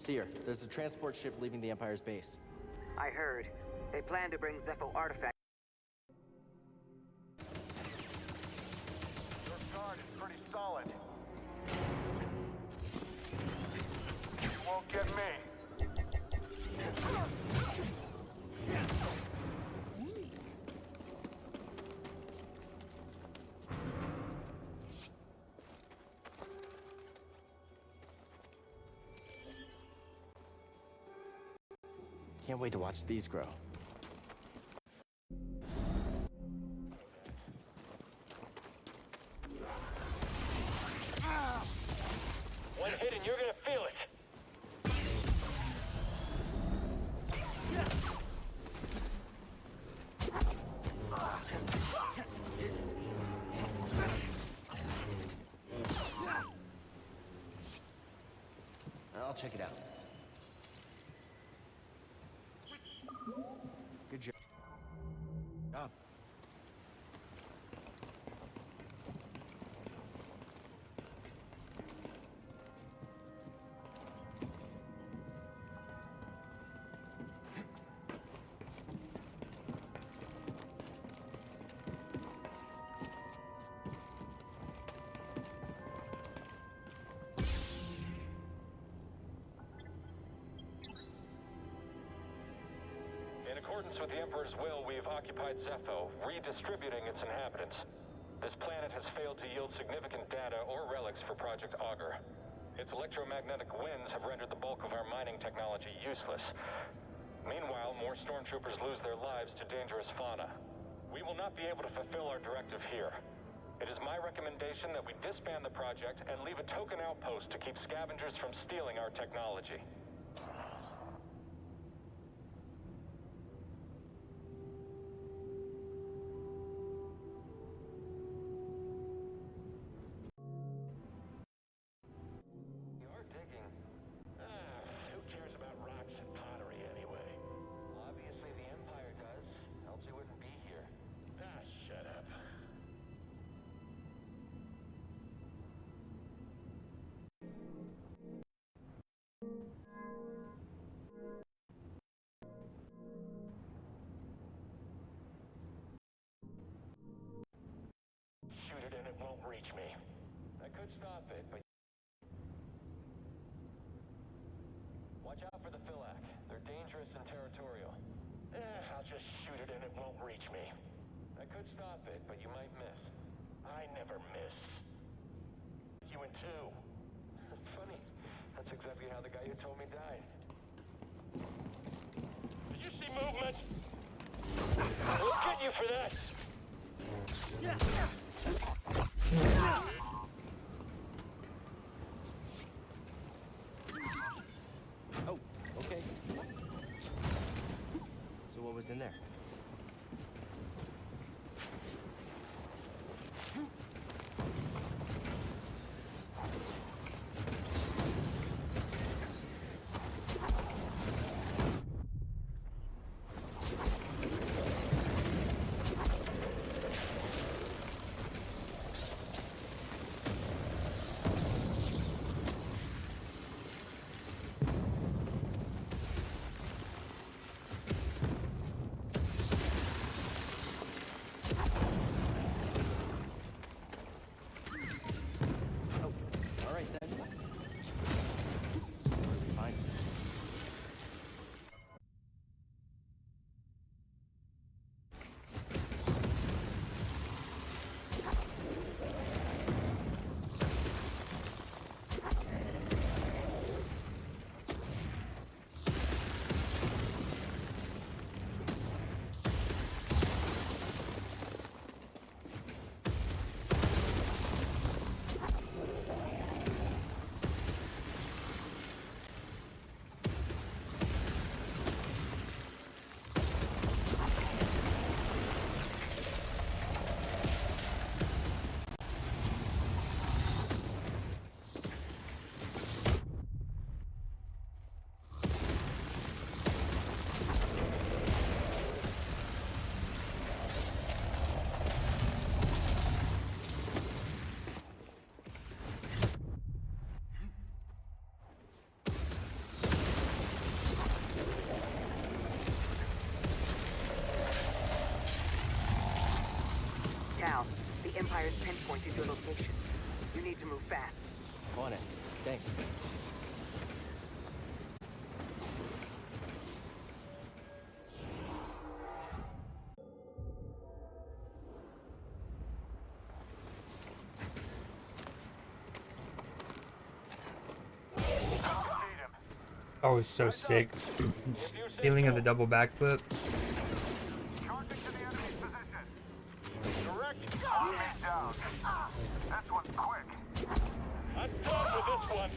Cere, there's a transport ship leaving the Empire's base. I heard. They plan to bring Zeffo artifacts. Your guard is pretty solid. You won't get me. Can't wait to watch these grow. One hit and you're gonna feel it. I'll check it out. Good job. In accordance with the Emperor's will, we've occupied Zeffo, redistributing its inhabitants. This planet has failed to yield significant data or relics for Project Augur. Its electromagnetic winds have rendered the bulk of our mining technology useless. Meanwhile, more stormtroopers lose their lives to dangerous fauna. We will not be able to fulfill our directive here. It is my recommendation that we disband the project and leave a token outpost to keep scavengers from stealing our technology. Who cares about rocks and pottery anyway? Obviously the Empire does, else we wouldn't be here. Ah, shut up. Shoot it and it won't reach me. I could stop it, but... Watch out for the Philac. They're dangerous and territorial. I'll just shoot it and it won't reach me. I could stop it, but you might miss. I never miss. You in two. Funny. That's exactly how the guy who told me died. Did you see movement? We'll get you for that! Oh, okay. So what was in there? Empire's pinpointed your location. You need to move fast. On it. Thanks. Oh, it's so sick. Feeling of the double backflip. Charging to the enemy's position. Direct. Enemy down. This one's quick. I'm done with this one.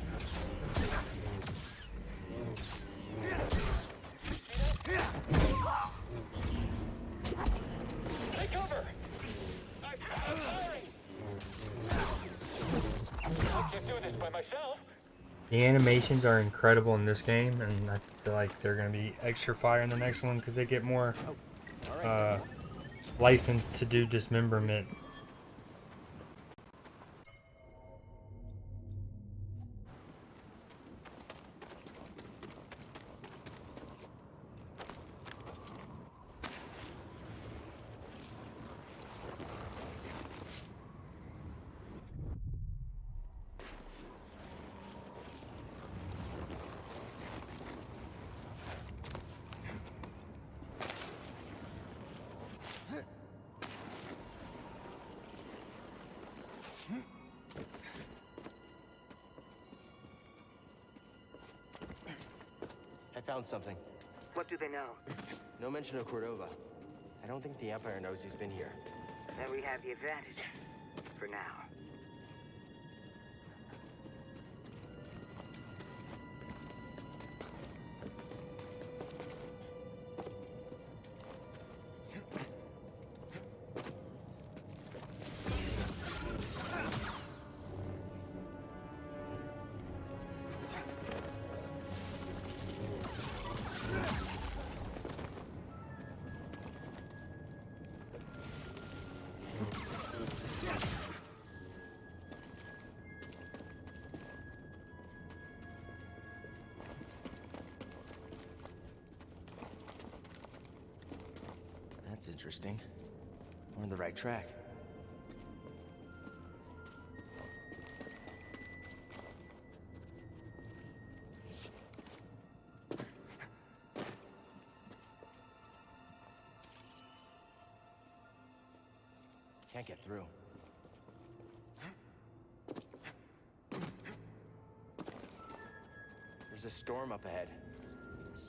Take cover. I'm firing. I can't do this by myself. The animations are incredible in this game, and I feel like they're going to be extra fire in the next one because they get more license to do dismemberment. I found something. What do they know? No mention of Cordova. I don't think the Empire knows he's been here. Then we have the advantage. For now. That's interesting. We're on the right track. Can't get through. There's a storm up ahead.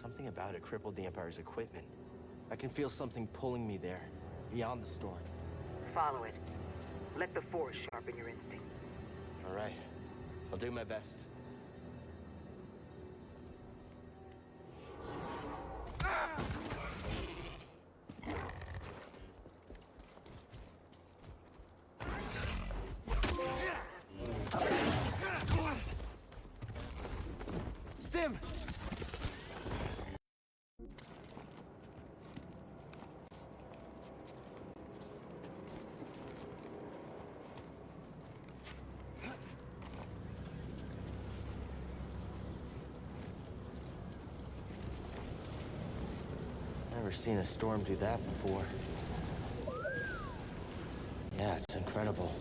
Something about it crippled the Empire's equipment. I can feel something pulling me there, beyond the storm. Follow it. Let the Force sharpen your instincts. All right. I'll do my best. Stim! Never seen a storm do that before. Yeah, it's incredible.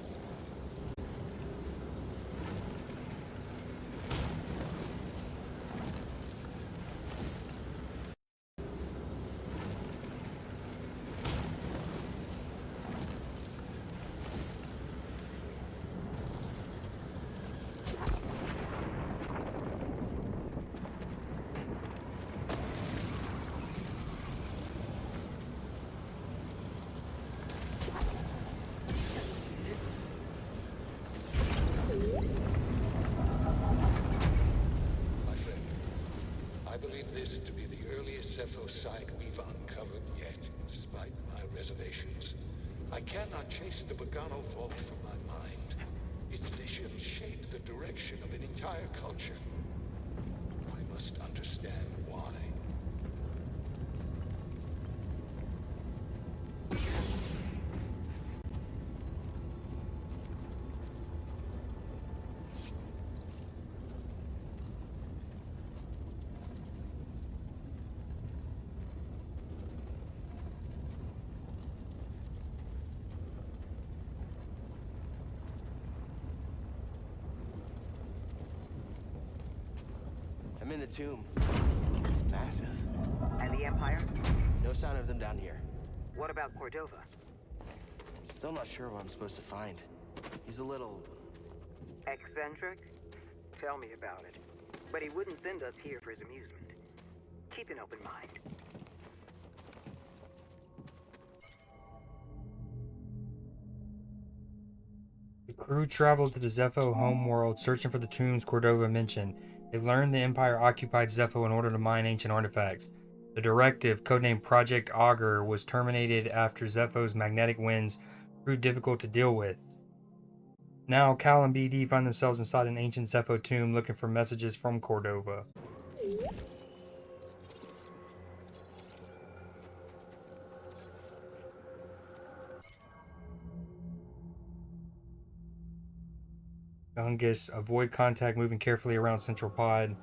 I believe this to be the earliest Zeffo site we've uncovered yet, despite my reservations. I cannot chase the Bogano vault from my mind. Its vision shaped the direction of an entire culture. I must understand why. I'm in the tomb. It's massive. And the Empire? No sign of them down here. What about Cordova? Still not sure what I'm supposed to find. He's a little... Eccentric? Tell me about it. But he wouldn't send us here for his amusement. Keep an open mind. The crew traveled to the Zeffo homeworld searching for the tombs Cordova mentioned. They learned the Empire occupied Zeffo in order to mine ancient artifacts. The directive, codenamed Project Augur, was terminated after Zeffo's magnetic winds proved difficult to deal with. Now, Cal and BD find themselves inside an ancient Zeffo tomb looking for messages from Cordova. Gungus, avoid contact, moving carefully around Central Pod.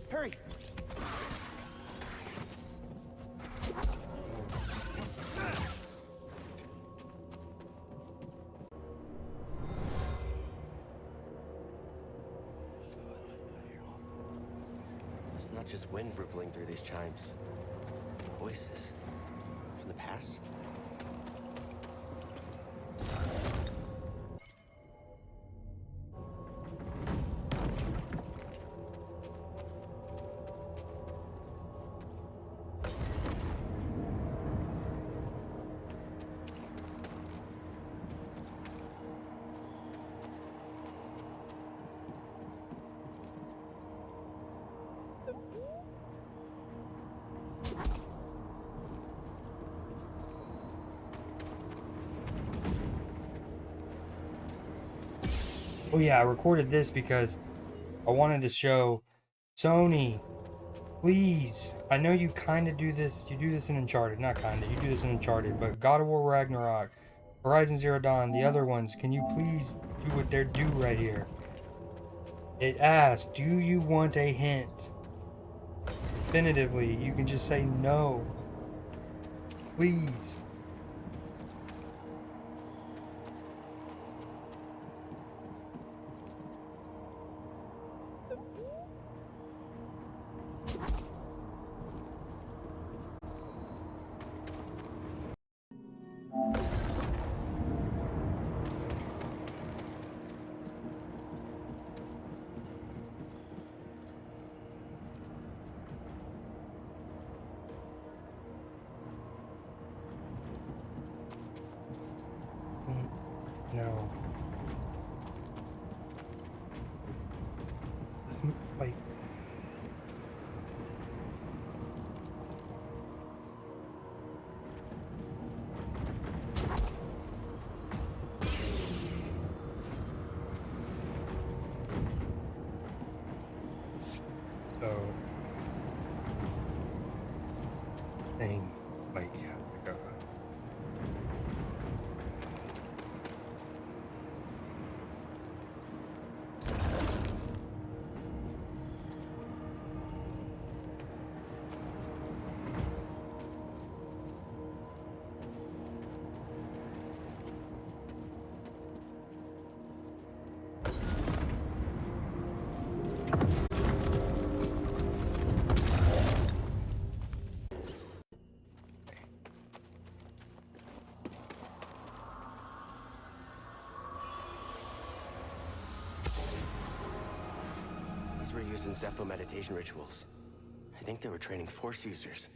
Hurry! It's not just wind rippling through these chimes. Voices. From the past? Oh yeah, I recorded this because I wanted to show Sony, please. I know you kind of do this. You do this in Uncharted. Not kind of. You do this in Uncharted. But God of War Ragnarok, Horizon Zero Dawn, the other ones, can you please do what they're due right here? It asks, do you want a hint? Definitively, you can just say no. Please. No. Like... So... Thing, like, These were used in Zeffo meditation rituals. I think they were training Force users.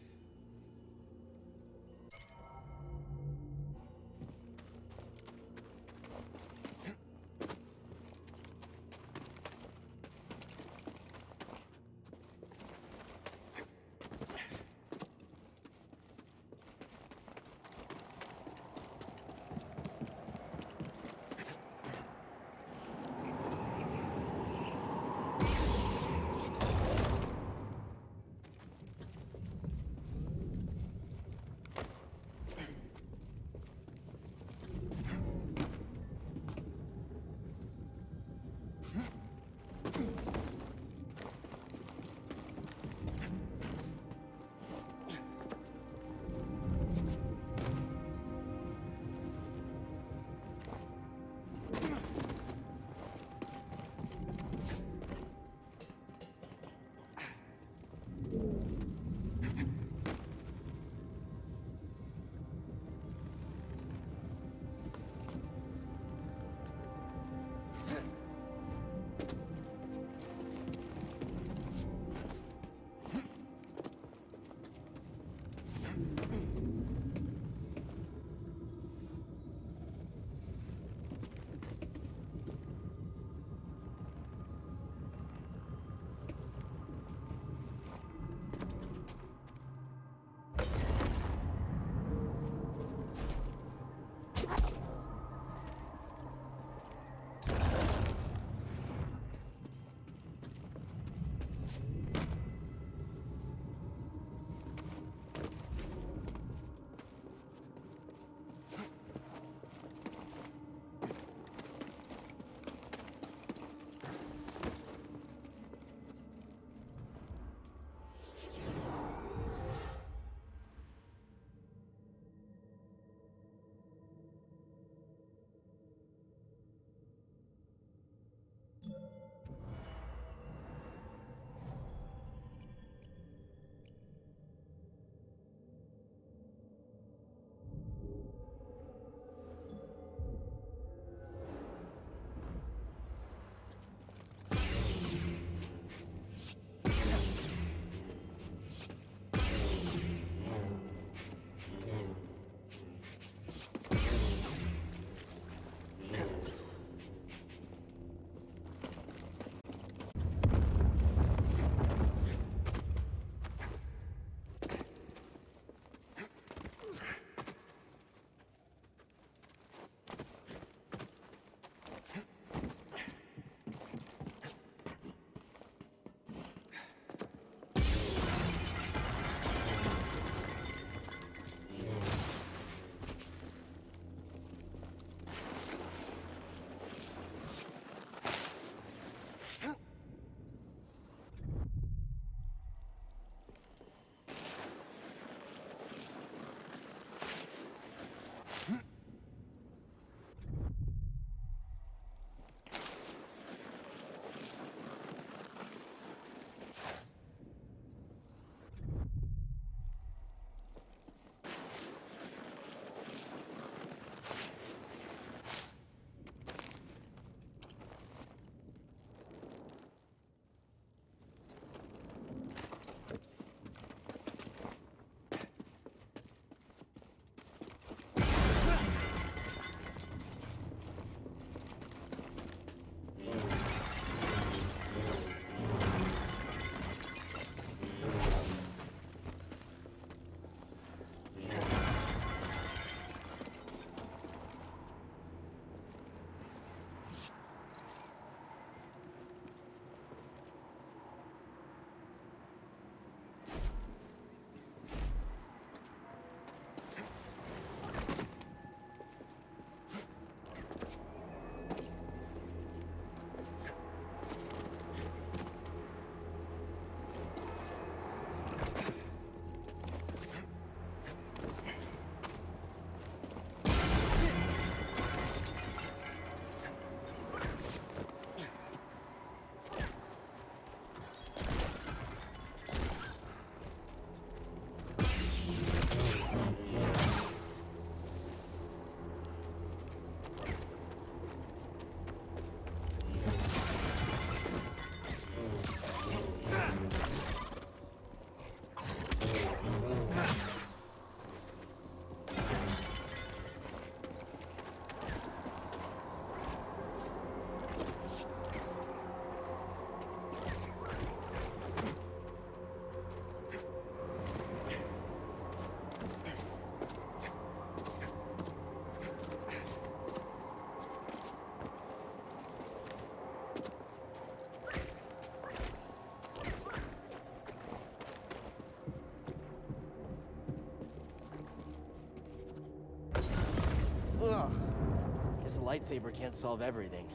lightsaber can't solve everything.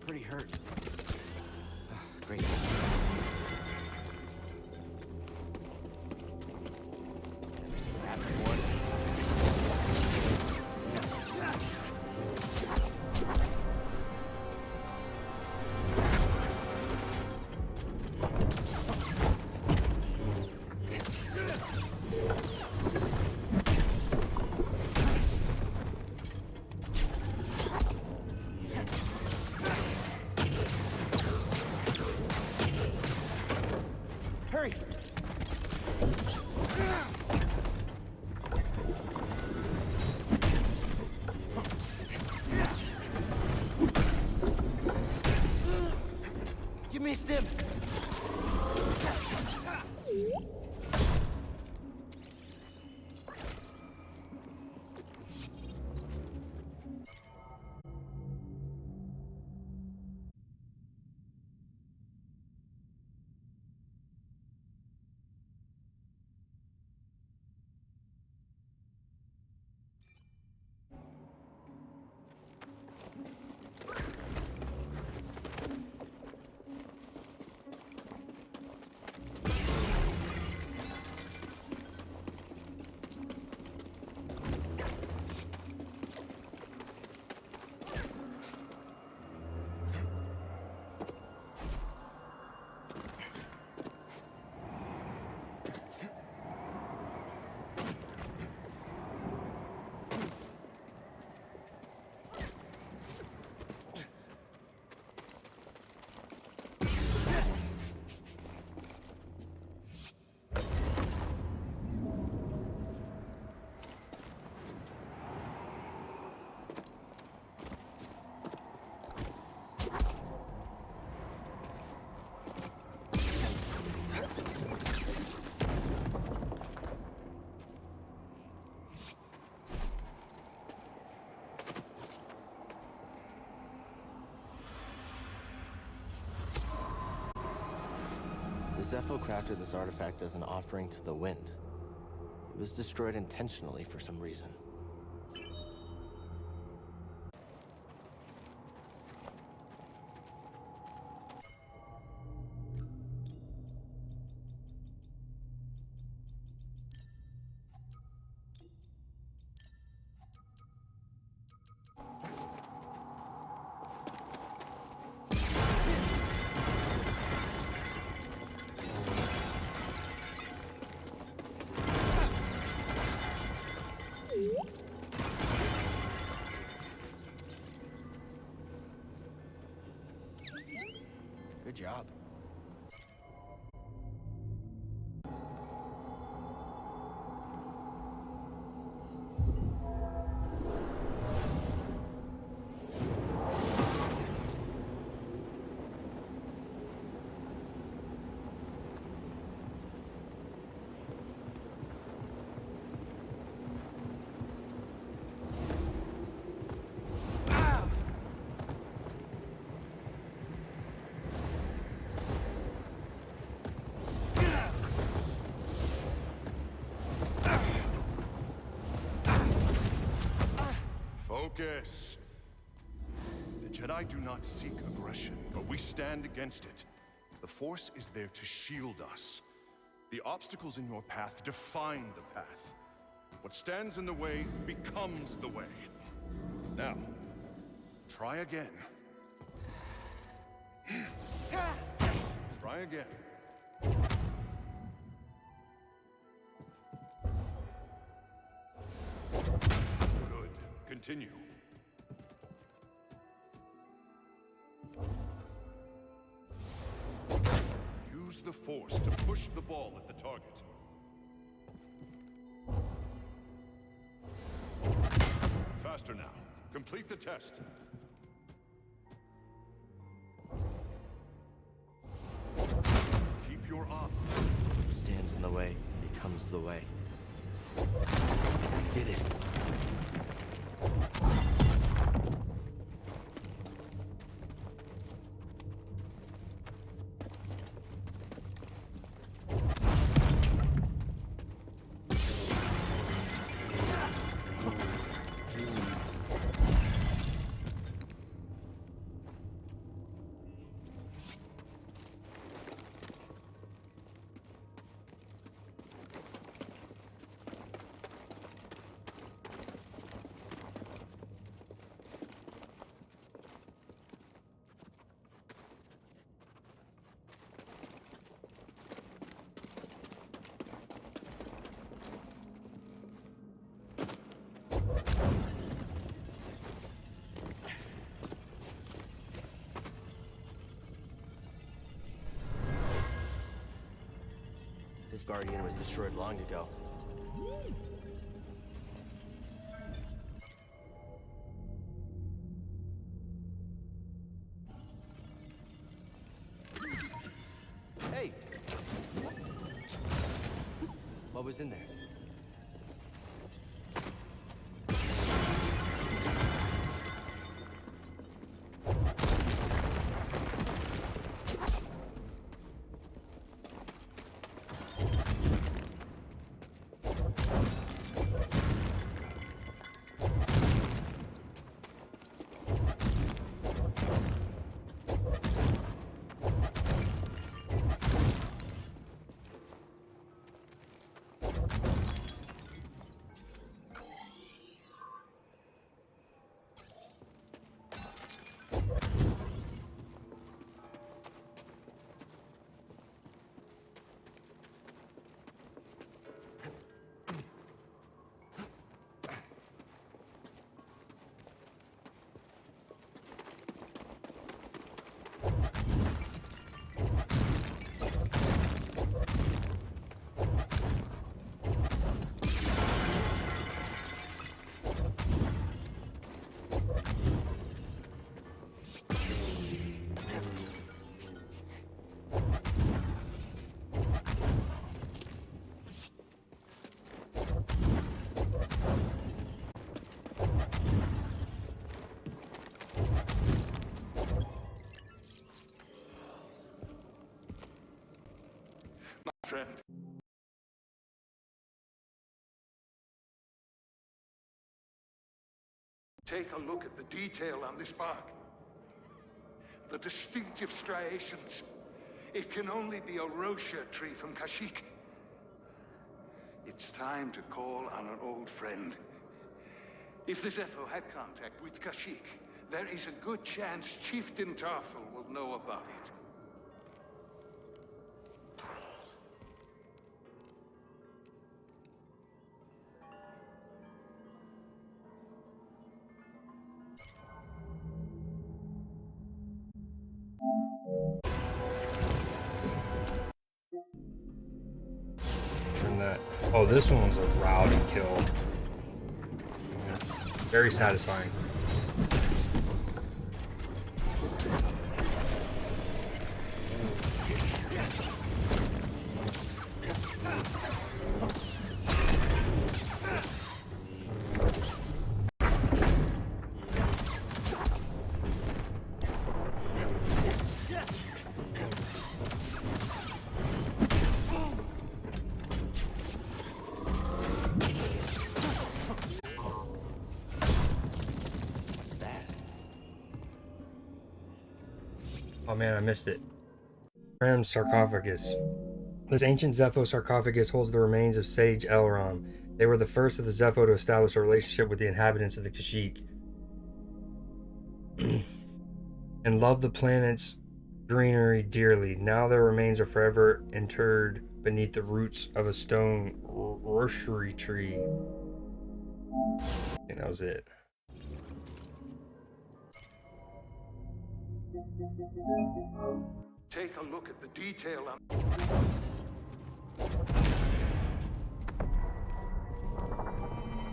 Pretty hurt. Great. Never seen that before. Hurry! You missed him! Zeffo crafted this artifact as an offering to the wind. It was destroyed intentionally for some reason. Good job. Focus. The Jedi do not seek aggression, but we stand against it. The Force is there to shield us. The obstacles in your path define the path. What stands in the way becomes the way. Now, try again. Try again. Good. Continue. Use the Force to push the ball at the target. faster now. Complete the test. Keep your eye. What stands in the way becomes the way. Did it. This Guardian was destroyed long ago. Hey! What was in there? Friend. Take a look at the detail on this bark. The distinctive striations. It can only be a Rosha tree from Kashyyk. It's time to call on an old friend. If the Zeffo had contact with Kashyyk, there is a good chance Chieftain Tarful will know about it. That. Oh, this one was a rowdy kill. Very satisfying. Oh man, I missed it. Ram's sarcophagus. This ancient Zeffo sarcophagus holds the remains of Sage Elrond. They were the first of the Zeffo to establish a relationship with the inhabitants of the Kashyyk and loved the planet's greenery dearly. Now their remains are forever interred beneath the roots of a stone rosary tree. And that was it. Take a look at the detail on...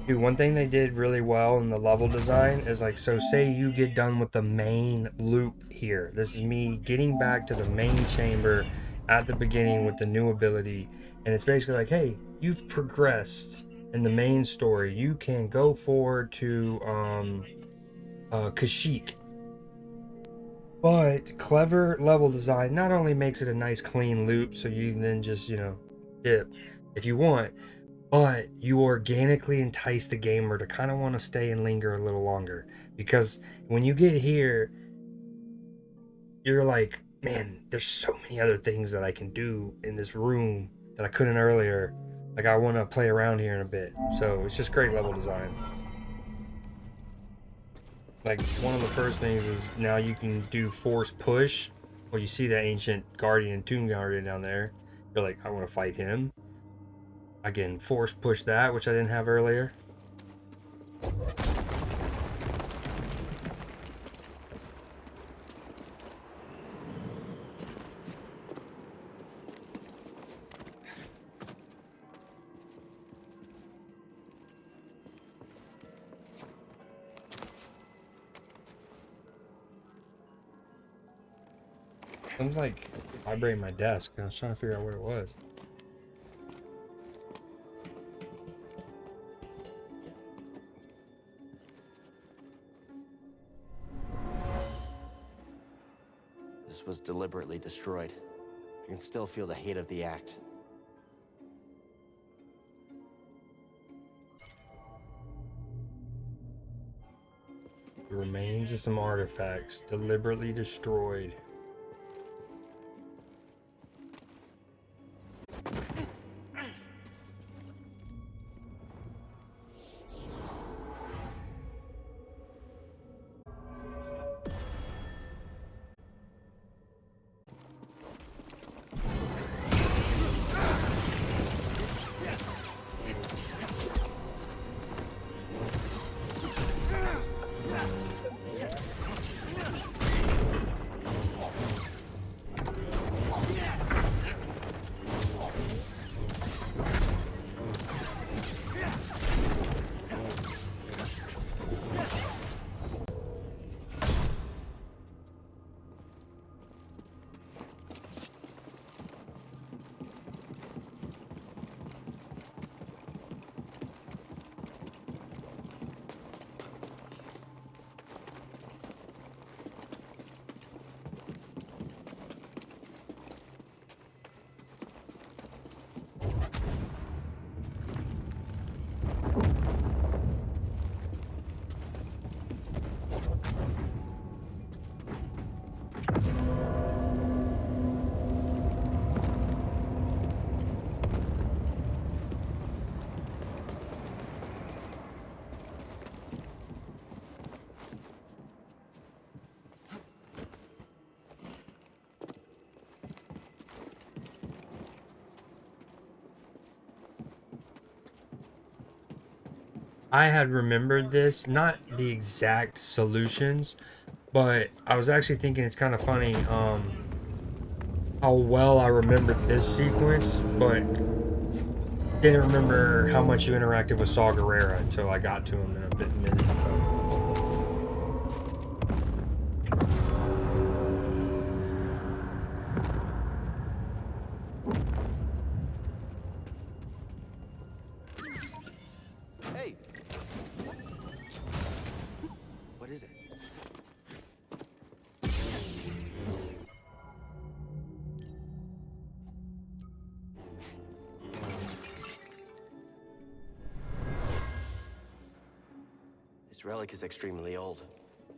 Dude, one thing they did really well in the level design is like, so say you get done with the main loop here. This is me getting back to the main chamber at the beginning with the new ability. And it's basically like, hey, you've progressed in the main story. You can go forward to Kashyyk. But clever level design not only makes it a nice clean loop so you can then just, you know, dip if you want, but you organically entice the gamer to kind of want to stay and linger a little longer. Because when you get here, you're like, man, there's so many other things that I can do in this room that I couldn't earlier. Like, I want to play around here in a bit. So it's just great level design. Like, one of the first things is now you can do force push. Well, you see that ancient guardian, tomb guardian down there. You're like, I want to fight him. I can force push that, which I didn't have earlier. Something's like vibrating my desk. I was trying to figure out what it was. This was deliberately destroyed. I can still feel the hate of the act. The remains of some artifacts deliberately destroyed. I had remembered this, not the exact solutions, but I was actually thinking it's kind of funny how well I remembered this sequence, but didn't remember how much you interacted with Saw Gerrera until I got to him in a minute. Hey! What is it? This relic is extremely old,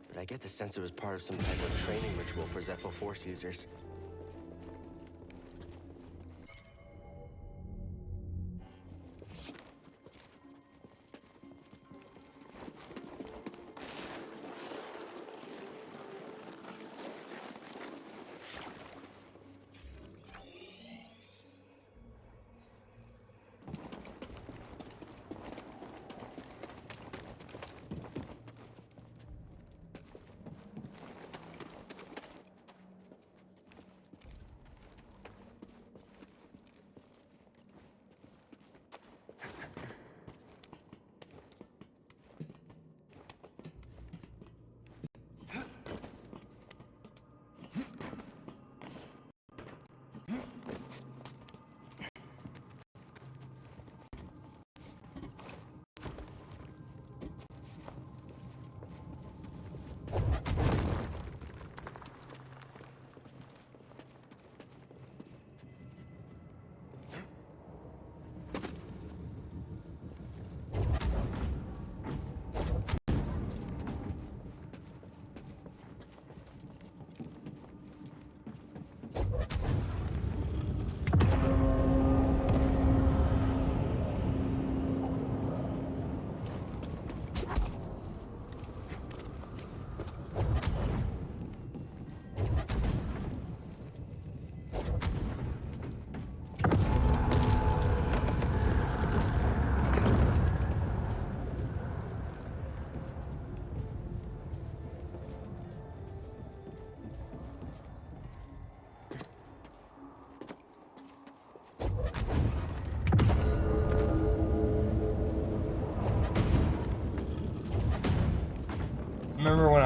but I get the sense it was part of some type of training ritual for Zeffo Force users.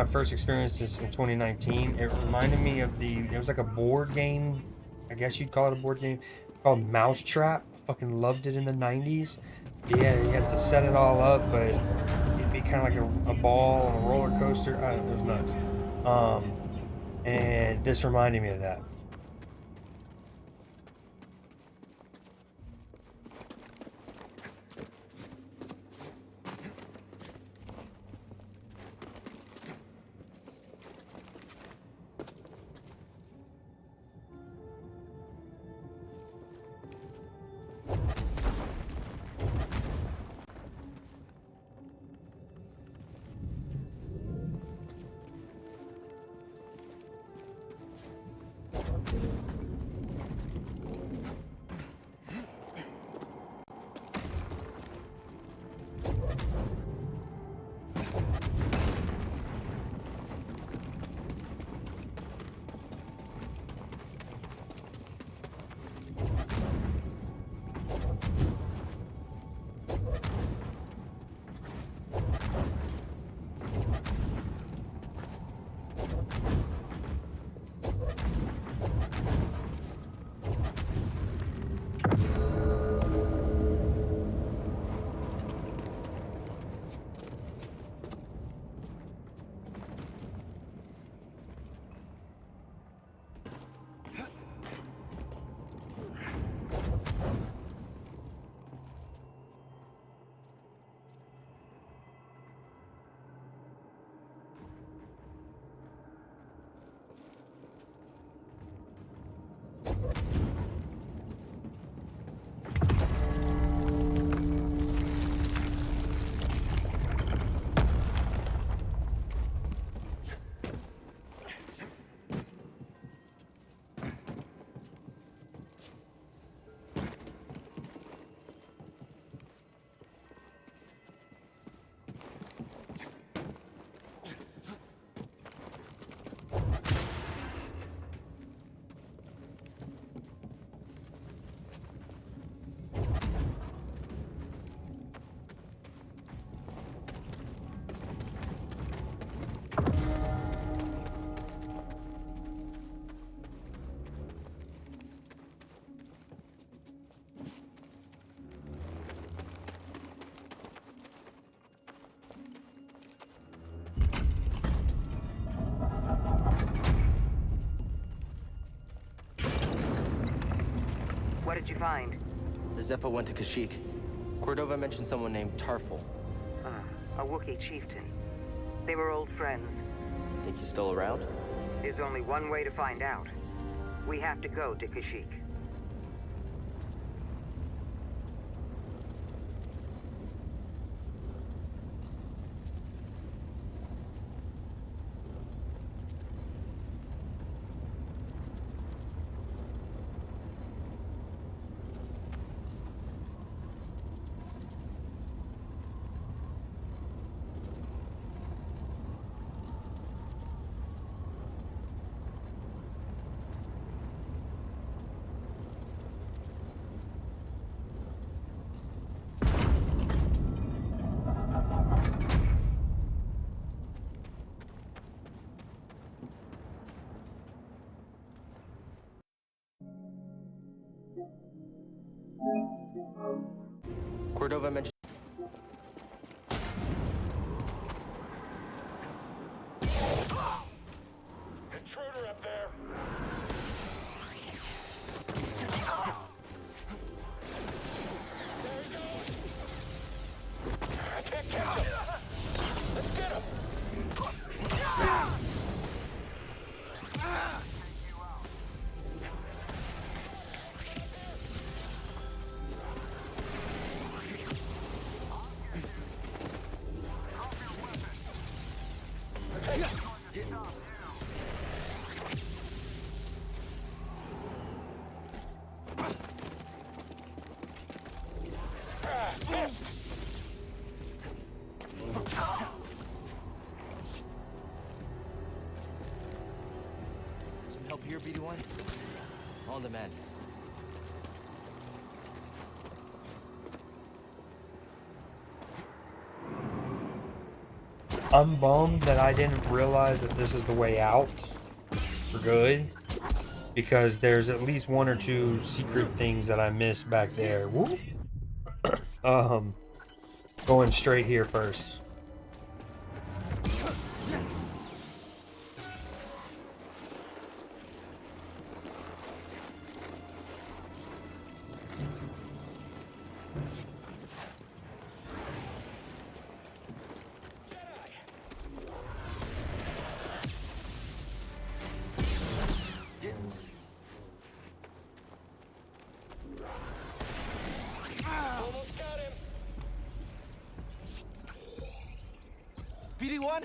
I first experienced this in 2019. It reminded me of it was like a board game, I guess you'd call it a board game, called Mousetrap. I fucking loved it in the 90s. Yeah, you had to set it all up, but it'd be kind of like a ball on a roller coaster. I don't know, it was nuts. And this reminded me of that. What did you find? The Zeffo went to Kashyyk. Cordova mentioned someone named Tarful. A Wookiee chieftain. They were old friends. Think he's still around? There's only one way to find out. We have to go to Kashyyyk. Cordova mentioned... Intruder up there! There he goes! I can't catch him! Let's get him! Some help here, BD1? On the mend. I'm bummed that I didn't realize that this is the way out for good, because there's at least one or two secret things that I missed back there. Woo. Going straight here first. Almost got him. BD1?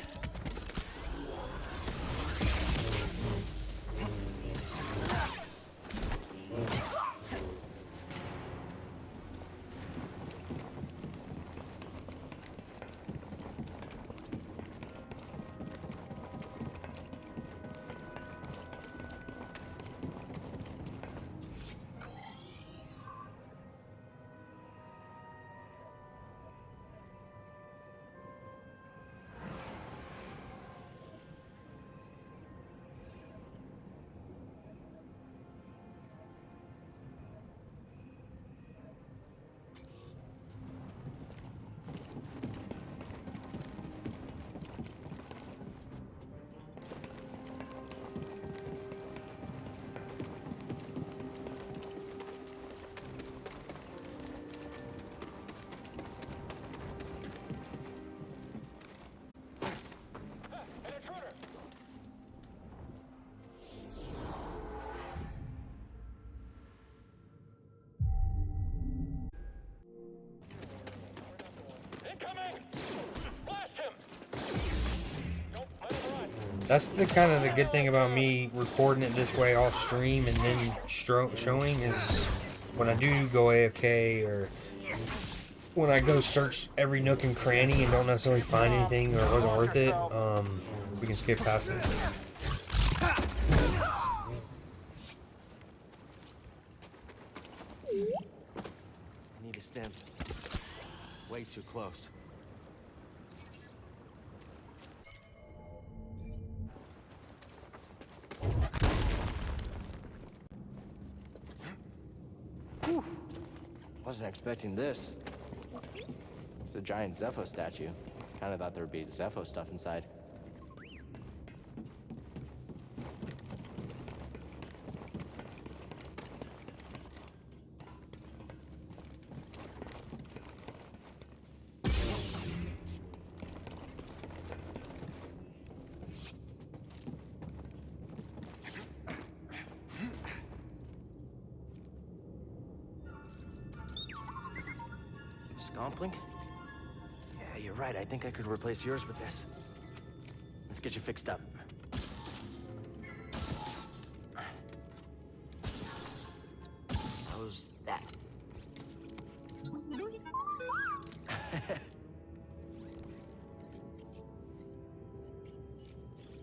An intruder. Incoming! Blast him! Don't let him run. That's the kind of the good thing about me recording it this way off stream and then showing is when I do go AFK or when I go search every nook and cranny and don't necessarily find anything or it wasn't worth it, we can skip past it. I need a stem. Way too close. Whew. Wasn't expecting this. It's a giant Zeffo statue. Kind of thought there'd be Zeffo stuff inside. Scompling? Yeah, you're right. I think I could replace yours with this. Let's get you fixed up. How's that?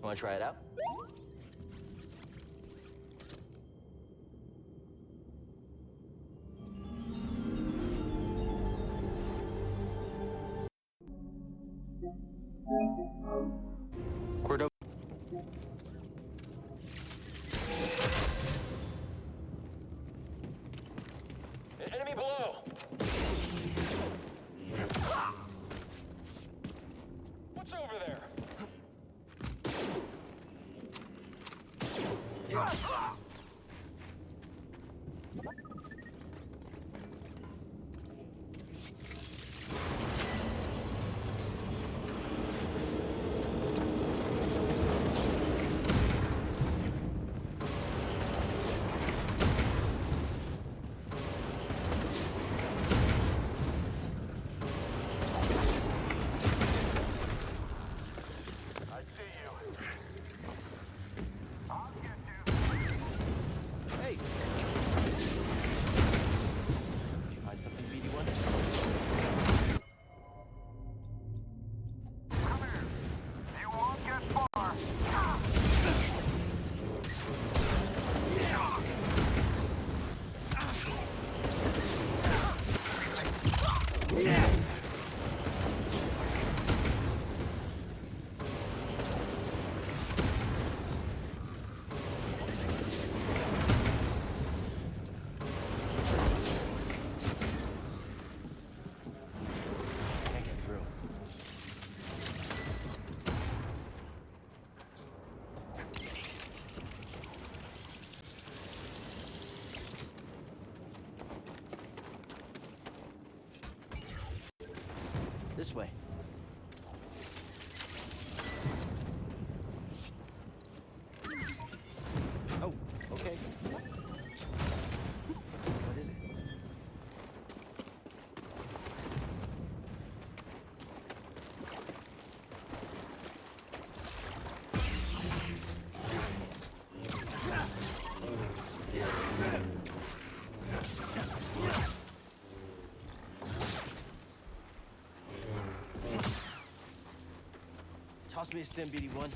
Want to try it out? Cordova. Enemy below. What's over there? This way. Oh, okay. What is it? Toss me a stem, BD1.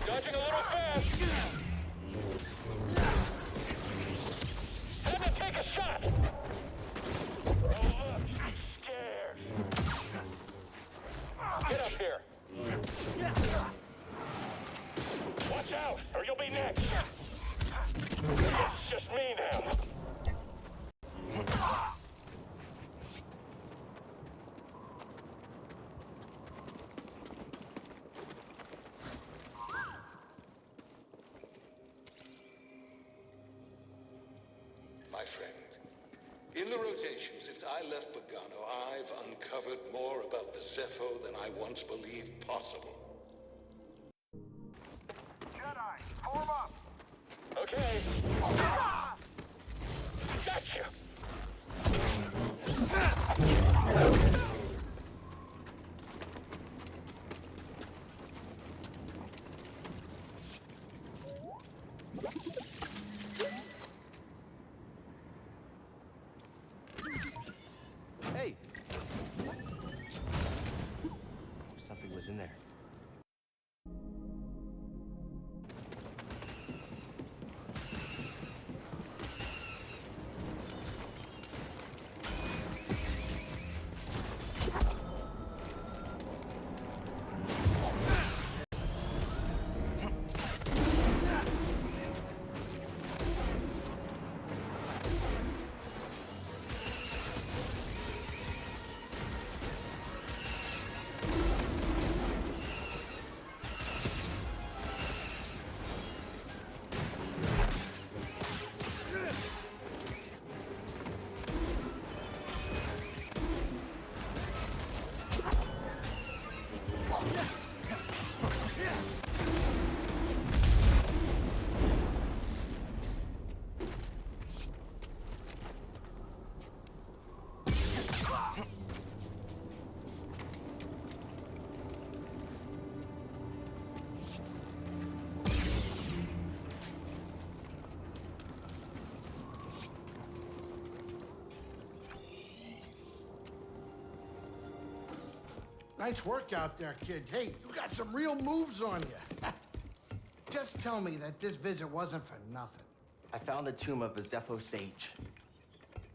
Dodging a little fast. Time to take a shot. Oh, look, he's scared. Get up here. Watch out, or you'll be next. It's just me now. My friend, in the rotation since I left Bogano, I've uncovered more about the Zeffo than I once believed possible. Jedi, form up! Okay. Gotcha. Hey! Something was in there. Nice work out there, kid. Hey, you got some real moves on you. Just tell me that this visit wasn't for nothing. I found the tomb of a Zeffo sage.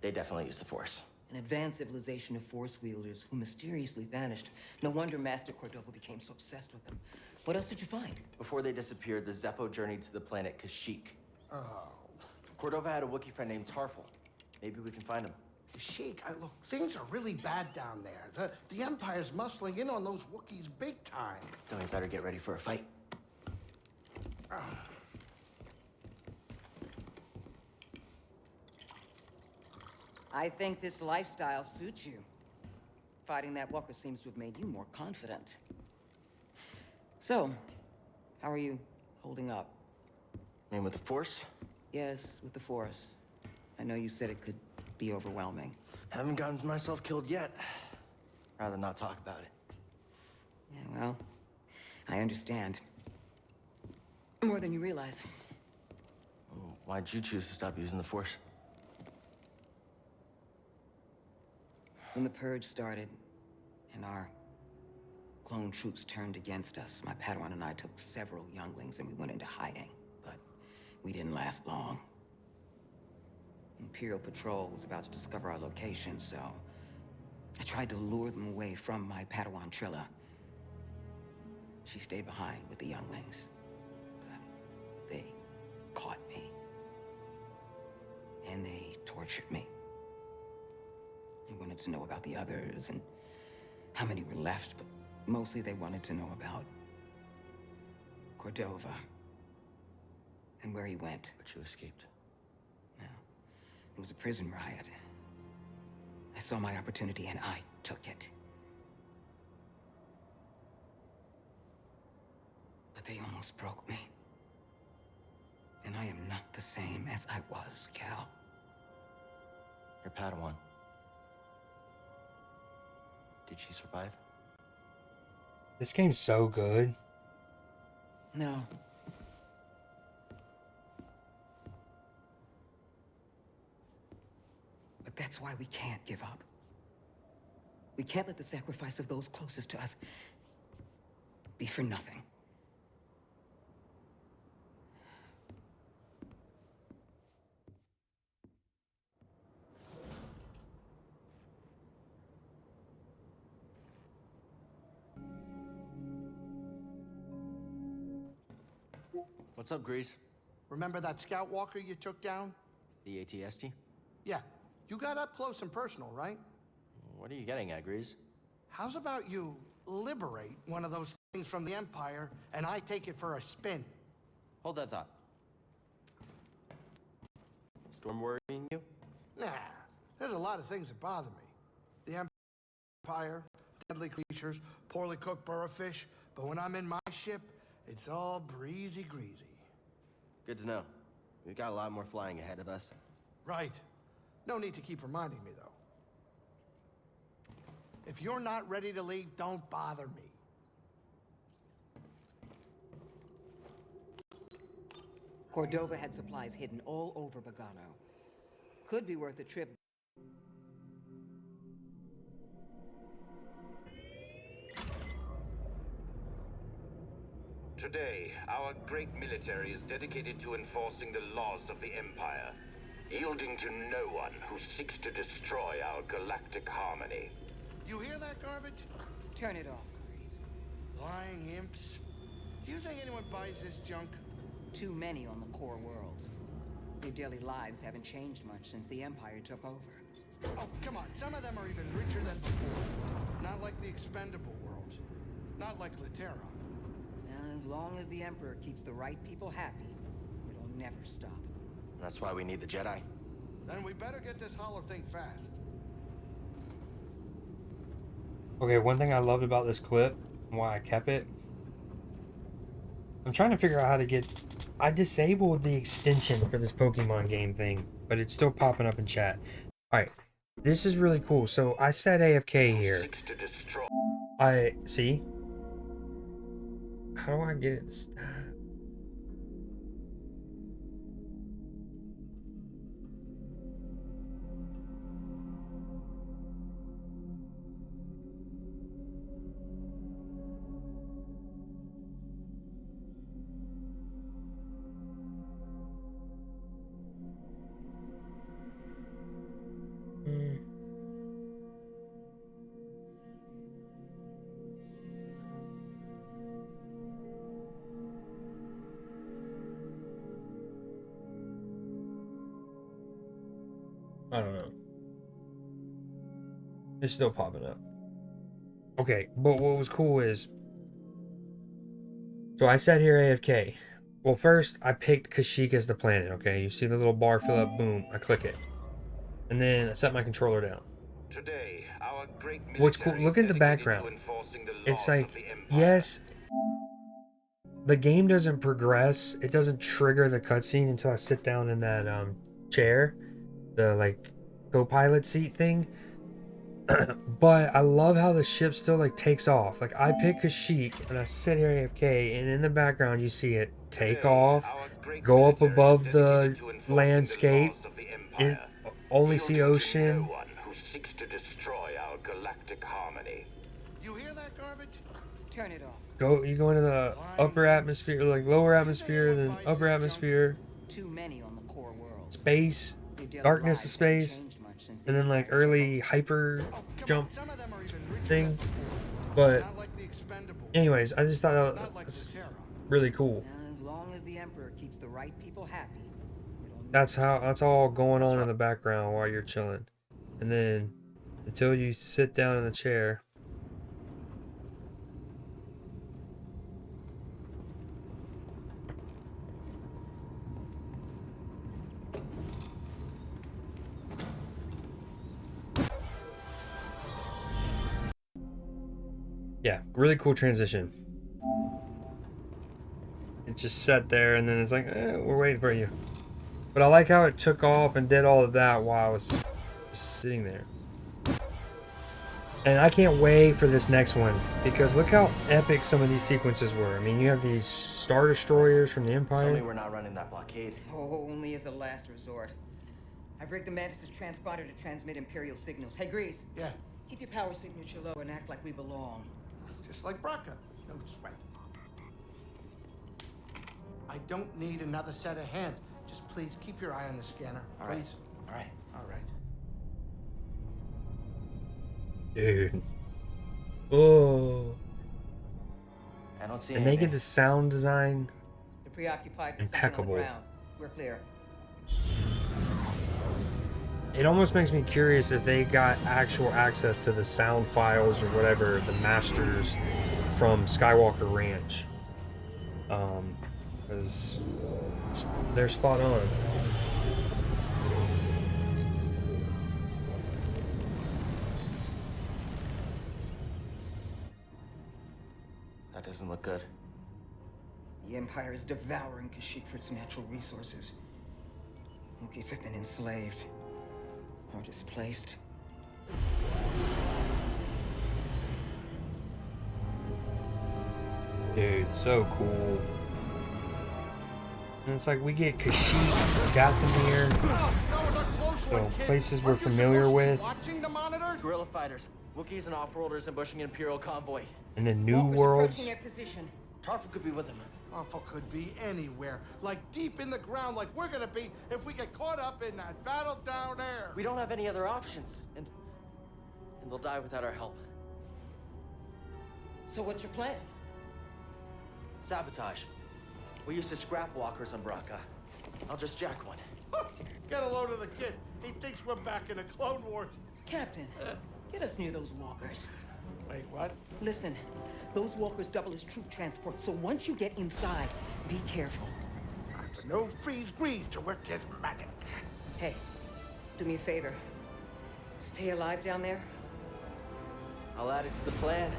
They definitely used the Force. An advanced civilization of Force wielders who mysteriously vanished. No wonder Master Cordova became so obsessed with them. What else did you find? Before they disappeared, the Zeffo journeyed to the planet Kashyyk. Oh. Cordova had a Wookiee friend named Tarful. Maybe we can find him. Kashyyk, look, things are really bad down there. The Empire's muscling in on those Wookiees big time. Then we better get ready for a fight. I think this lifestyle suits you. Fighting that walker seems to have made you more confident. So, how are you holding up? I mean, with the Force? Yes, with the Force. I know you said it could be overwhelming. Haven't gotten myself killed yet. Rather not talk about it. Yeah, well, I understand. More than you realize. Why'd you choose to stop using the Force? When the Purge started, and our clone troops turned against us, my Padawan and I took several younglings and we went into hiding. But we didn't last long. Imperial Patrol was about to discover our location, so I tried to lure them away from my Padawan Trilla. She stayed behind with the younglings, but they caught me. And they tortured me. They wanted to know about the others and how many were left, but mostly they wanted to know about Cordova and where he went. But you escaped. No, it was a prison riot. I saw my opportunity and I took it. But they almost broke me. And I am not the same as I was, Cal. Your Padawan. Did she survive? This game's so good. No. But that's why we can't give up. We can't let the sacrifice of those closest to us be for nothing. What's up, Grease? Remember that scout walker you took down? The ATST? Yeah. You got up close and personal, right? What are you getting at, Grease? How's about you liberate one of those things from the Empire and I take it for a spin? Hold that thought. Storm worrying you? Nah, there's a lot of things that bother me. The Empire, deadly creatures, poorly cooked burrow fish, but when I'm in my ship, it's all breezy-greasy. Good to know. We've got a lot more flying ahead of us. Right. No need to keep reminding me, though. If you're not ready to leave, don't bother me. Cordova had supplies hidden all over Bogano. Could be worth a trip. Today, our great military is dedicated to enforcing the laws of the Empire, yielding to no one who seeks to destroy our galactic harmony. You hear that garbage? Turn it off, Grease. Lying imps. Do you think anyone buys this junk? Too many on the core worlds. Their daily lives haven't changed much since the Empire took over. Oh, come on. Some of them are even richer than before. Not like the expendable worlds. Not like Laterra. Now, as long as the Emperor keeps the right people happy, it'll never stop. That's why we need the Jedi. Then we better get this hollow thing fast. Okay, one thing I loved about this clip, and why I kept it, I'm trying to figure out how to get... I disabled the extension for this Pokemon game thing, but it's still popping up in chat. Alright, this is really cool. So I set AFK here. I... See? How do I get it to stop? I don't know. It's still popping up. Okay, but what was cool is... So I sat here AFK. Well, first, I picked Kashyyyk as the planet, okay? You see the little bar fill up, boom, I click it. And then I set my controller down. Today, our great What's cool, look at the background. It's like, yes, the game doesn't progress. It doesn't trigger the cutscene until I sit down in that chair. The, like, co-pilot seat thing. But I love how the ship still, like, takes off. Like, I pick Kashyyk, and I sit here AFK, and in the background you see it take off, go up above the landscape, and only see ocean. Turn it off. You go into the upper atmosphere, like lower atmosphere, then upper atmosphere, Too many on the core world. space, darkness of space, and then like early hyper jump thing. But anyways, I just thought that was really cool. As long as the Emperor keeps the right people happy. That's all going on in the background while you're chilling. And then until you sit down in the chair. Yeah, really cool transition. It just sat there and then it's like, we're waiting for you. But I like how it took off and did all of that while I was just sitting there. And I can't wait for this next one because look how epic some of these sequences were. I mean, you have these Star Destroyers from the Empire. Tell me we're not running that blockade. Oh, only as a last resort. I've rigged the Mantis' transponder to transmit Imperial signals. Hey, Grease. Yeah, Keep your power signature low and act like we belong. just like Braca. No sweat. I don't need another set of hands. Just please keep your eye on the scanner. All right. Please. All right. All right. Dude. Oh. I don't see And they anything. get the sound design. The preoccupied with something on Impeccable. the ground. We're clear. It almost makes me curious if they got actual access to the sound files or whatever, the masters from Skywalker Ranch. Because they're spot on. That doesn't look good. The Empire is devouring Kashyyyk for its natural resources. Wookiees have been enslaved or displaced. Dude, so cool. And it's like we get Kashyyyk, Dathomir, That was a close so one, kid. places we're Aren't you familiar supposed to be with, Watching the monitors? Guerrilla fighters, Wookiees and off-worlders ambushing an Imperial convoy. and then new Walkers worlds. approaching their position. Tarful could be with them. Awful could be anywhere. Like deep in the ground, like we're gonna be if we get caught up in that battle down there. We don't have any other options, and they'll die without our help. So what's your plan? Sabotage. We used to scrap walkers on Braca. I'll just jack one. Get a load of the kid. He thinks we're back in the Clone Wars. Captain, get us near those walkers. Wait, what? Listen, those walkers double as troop transport, so once you get inside, be careful. No freeze grease to work his magic. Hey, do me a favor. Stay alive down there. I'll add it to the plan.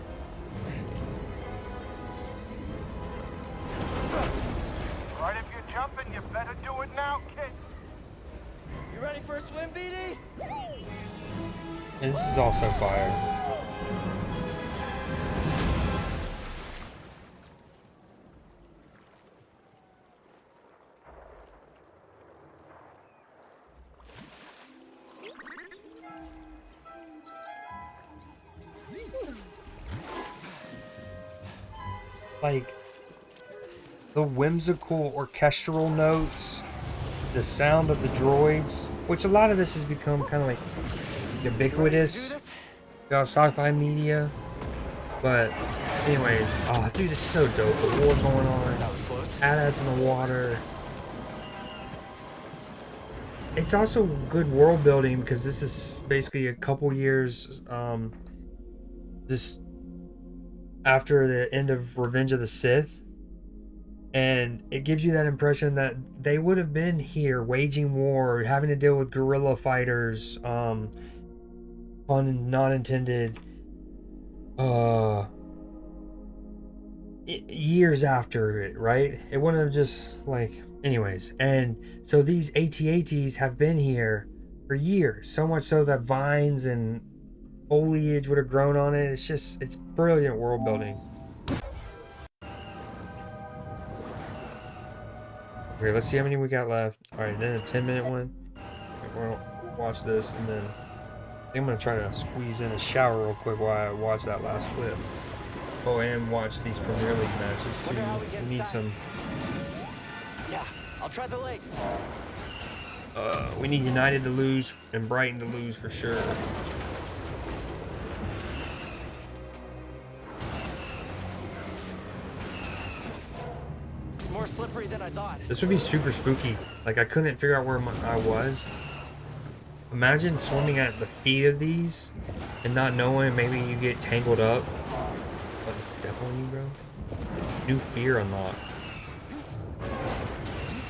Right, if you're jumping, you better do it now, kid. You ready for a swim, BD? And this is also fire. Like the whimsical orchestral notes, the sound of the droids, which a lot of this has become kind of like ubiquitous throughout sci-fi media. But anyways, oh dude, it's so dope. The war going on, AT-ATs in the water. It's also good world building because this is basically a couple years this after the end of Revenge of the Sith, and it gives you that impression that they would have been here waging war, having to deal with guerrilla fighters, pun not intended, years after it, right? It wouldn't have just like, anyways. And so these AT-ATs have been here for years, so much so that vines and foliage would have grown on it. It's just, it's brilliant world building. Okay, let's see how many we got left. Alright, then a 10-minute one. We're gonna watch this, and then I think I'm gonna try to squeeze in a shower real quick while I watch that last clip. Oh, and watch these Premier League matches too. We need some. Yeah, I'll try the leg. We need United to lose and Brighton to lose for sure. More slippery than I thought. This would be super spooky. Like, I couldn't figure out where I was. Imagine swimming at the feet of these and not knowing maybe you get tangled up. Let me step on you, bro. New fear unlocked.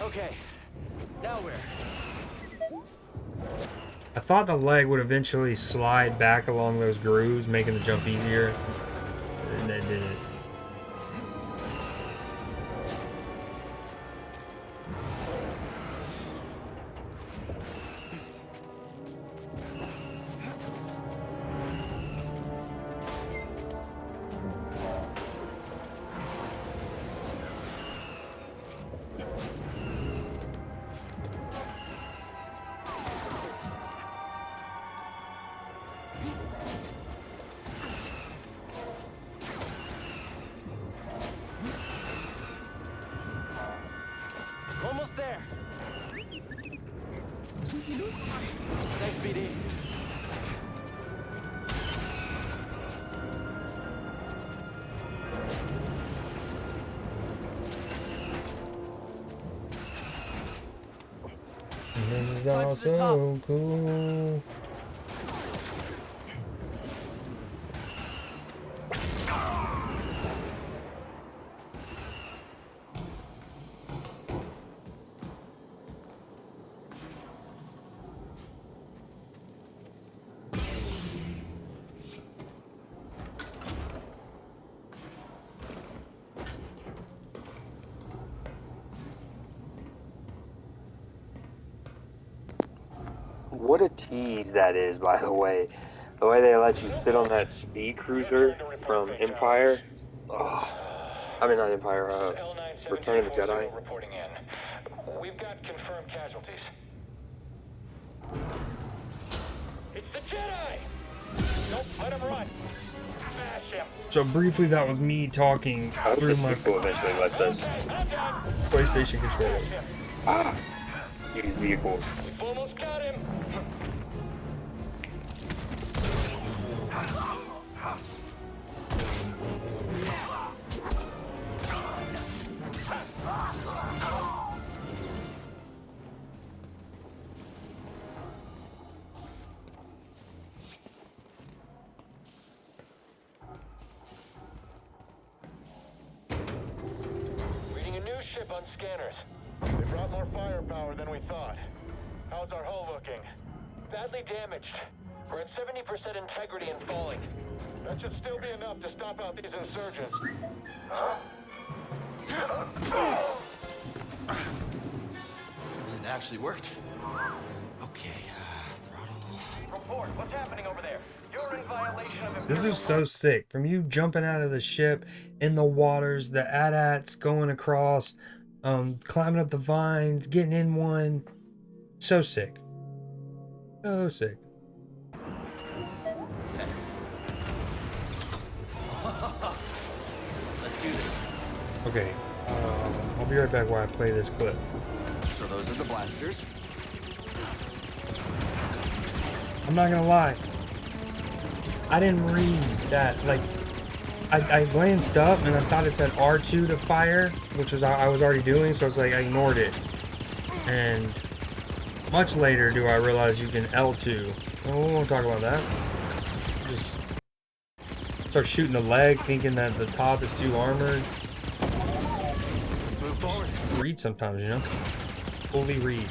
Okay, now where? I thought the leg would eventually slide back along those grooves, making the jump easier. And it didn't. Almost there. Thanks, BD. This is all so cool. What a tease that is, by the way. The way they let you sit on that speed cruiser from Empire. Oh, I mean, not Empire, Return of the Jedi. Reporting in. We've got confirmed casualties. It's the Jedi! Nope, let him run. Smash him. So briefly, that was me talking through my eventually let this PlayStation controller. These vehicles. We've almost got him. Reading a new ship on scanners. They brought more firepower than we thought. How's our hull looking? Badly damaged. We're at 70% integrity and falling. That should still be enough to stop out these insurgents. It actually worked. Okay, throttle. Report, what's happening over there? You're in violation of This is so sick. From you jumping out of the ship, in the waters, the AT-ATs going across, climbing up the vines, getting in one. So sick. So sick. Let's do this. Okay, I'll be right back while I play this clip. So those are the blasters. I'm not gonna lie. I didn't read that. Like, I glanced up and I thought it said R2 to fire, which was I was already doing, so it's like I ignored it. And much later do I realize you can L2. Well, we won't talk about that. Just start shooting the leg, thinking that the top is too armored. Let's move forward. Just read sometimes, you know? Fully read.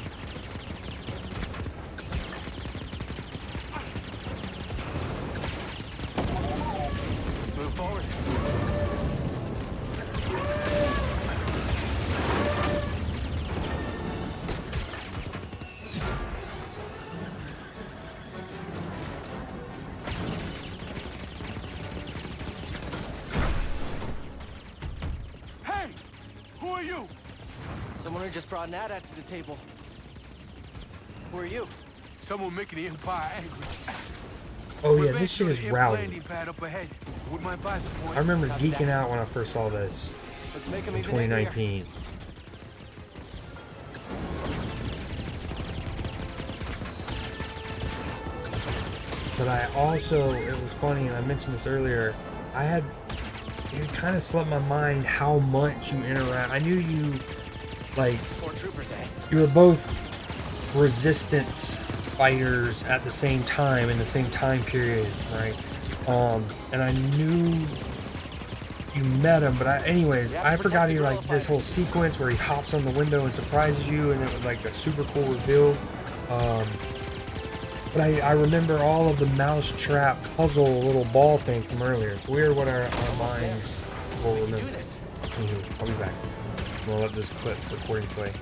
Let's move forward. Hey! Who are you? Someone who just brought an AT-AT to the table. Who are you? Someone making the Empire angry. Oh We're yeah, this shit is based on the rowdy. landing pad up ahead. Wouldn't mind buying some points. I remember geeking out when I first saw this Let's make him in even angrier. 2019. But I also, it was funny, and I mentioned this earlier, it kind of slipped my mind how much you interact. I knew you, like, you were both resistance fighters at the same time, in the same time period, right? And I knew you met him, but I forgot he, like, this whole sequence where he hops on the window and surprises you, and it was like a super cool reveal. But I remember all of the mousetrap puzzle little ball thing from earlier. It's weird what our minds will remember. Anywho, I'll be back. I'm gonna let this clip recording play.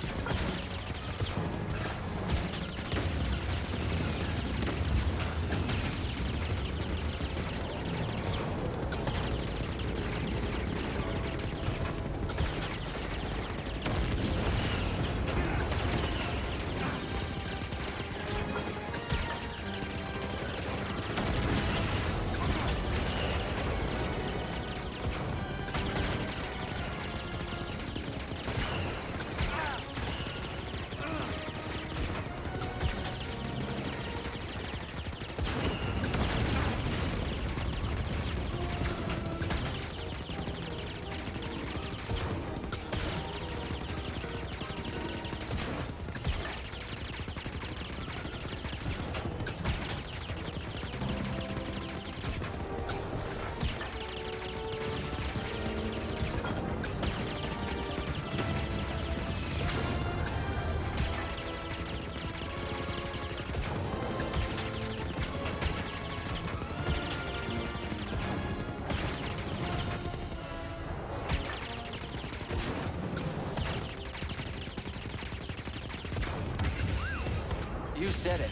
You said it.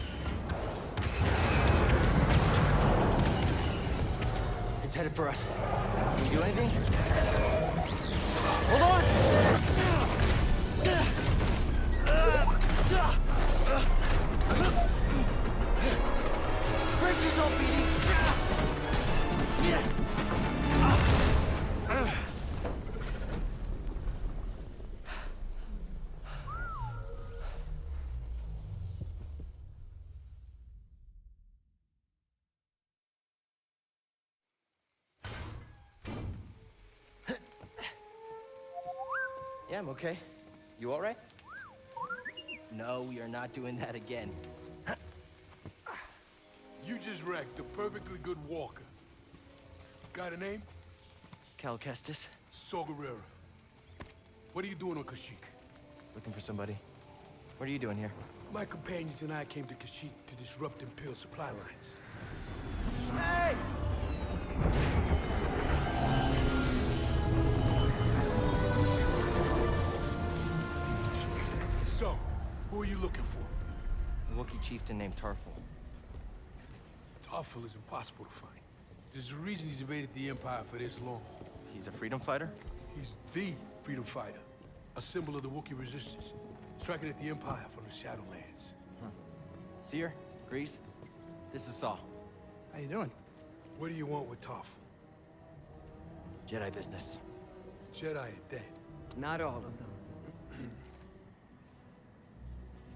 It's headed for us. Can you do anything? Hold on! Brace yourself, Petey! Yeah, I'm okay. You all right? No, we are not doing that again. You just wrecked a perfectly good walker. Got a name? Cal Kestis, Saw Gerrera. What are you doing on Kashyyyk? looking for somebody. What are you doing here? My companions and I came to Kashyyk to disrupt Imperial supply lines. Hey! So, who are you looking for? A Wookiee chieftain named Tarful. Tarful is impossible to find. There's a reason he's evaded the Empire for this long. He's a freedom fighter? He's the freedom fighter, a symbol of the Wookiee resistance, striking at the Empire from the Shadowlands. Cere, Grease, this is Saw. How you doing? What do you want with Tarful? Jedi business. Jedi are dead. Not all of them.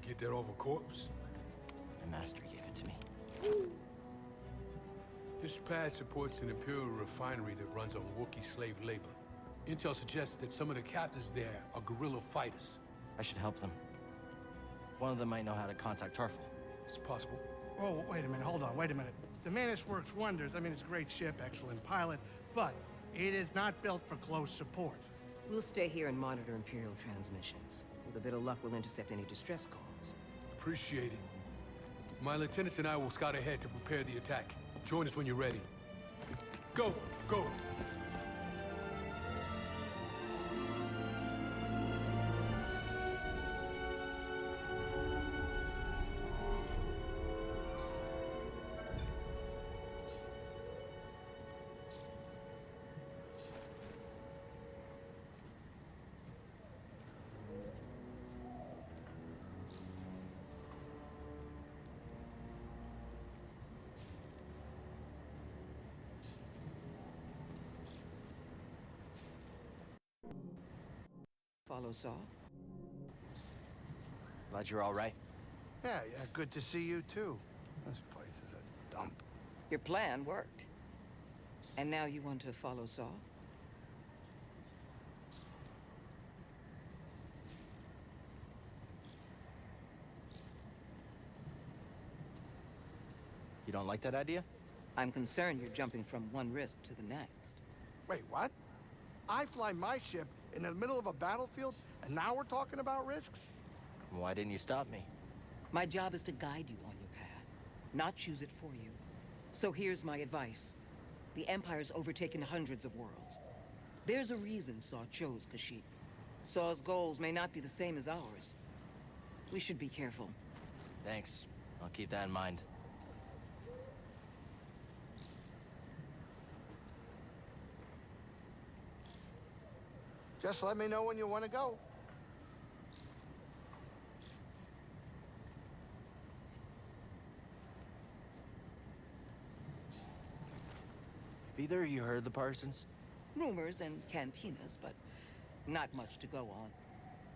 You get that off a corpse? My master gave it to me. This pad supports an Imperial refinery that runs on Wookiee slave labor. Intel suggests that some of the captives there are guerrilla fighters. I should help them. One of them might know how to contact Tarful. It's possible. Oh, wait a minute, hold on, wait a minute. The Mantis works wonders. I mean, it's a great ship, excellent pilot, but it is not built for close support. We'll stay here and monitor Imperial transmissions. With a bit of luck, we'll intercept any distress calls. Appreciate it. My lieutenants and I will scout ahead to prepare the attack. Join us when you're ready. Go, go! follow Saw. Glad you're all right. Yeah, good to see you too. This place is a dump. Your plan worked. And now you want to follow Saw? You don't like that idea? I'm concerned you're jumping from one risk to the next. Wait, what? I fly my ship in the middle of a battlefield, and now we're talking about risks? Why didn't you stop me? My job is to guide you on your path, not choose it for you. So here's my advice. The Empire's overtaken hundreds of worlds. There's a reason Saw chose Kashyyk. Saw's goals may not be the same as ours. We should be careful. Thanks. I'll keep that in mind. Just let me know when you want to go. Have either of you heard the Parsons? Rumors and cantinas, but not much to go on.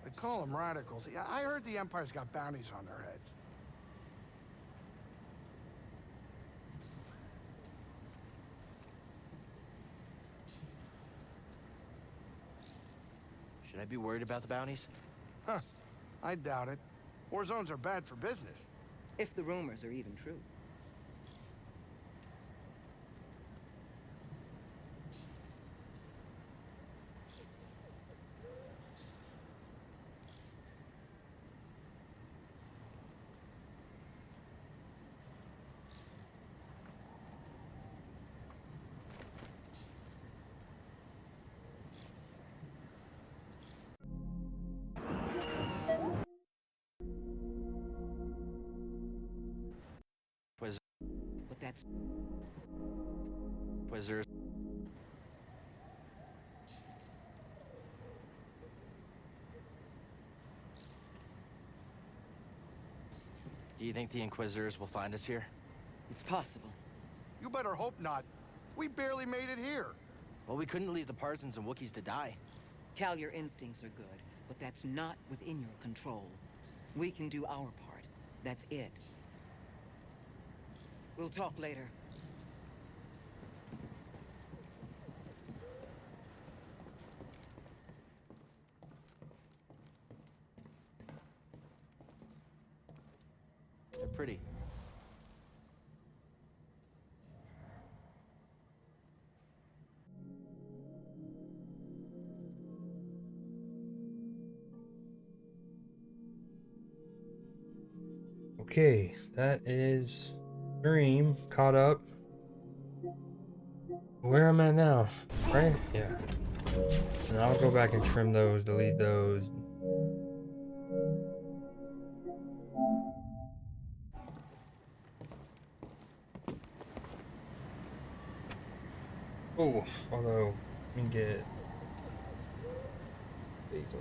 They call them radicals. Yeah, I heard the Empire's got bounties on their heads. Should I be worried about the bounties? Huh. I doubt it. War zones are bad for business. If the rumors are even true. But that's... Quizzers. Do you think the Inquisitors will find us here? It's possible. You better hope not. We barely made it here. Well, we couldn't leave the Parsons and Wookiees to die. Cal, your instincts are good, but that's not within your control. We can do our part. That's it. We'll talk later. They're pretty. Okay, that is Dream caught up. Where am I now? Right? Yeah. And I'll go back and trim those, delete those. Oh, although, let me get basil.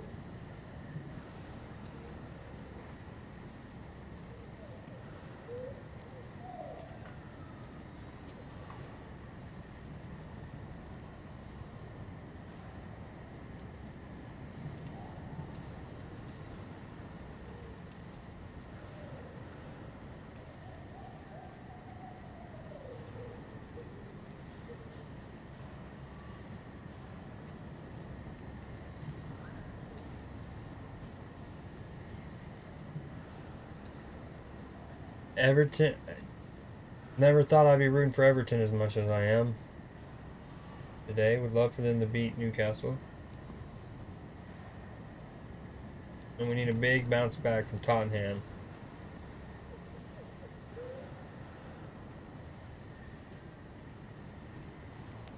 Everton. Never thought I'd be rooting for Everton as much as I am today. Would love for them to beat Newcastle. And we need a big bounce back from Tottenham.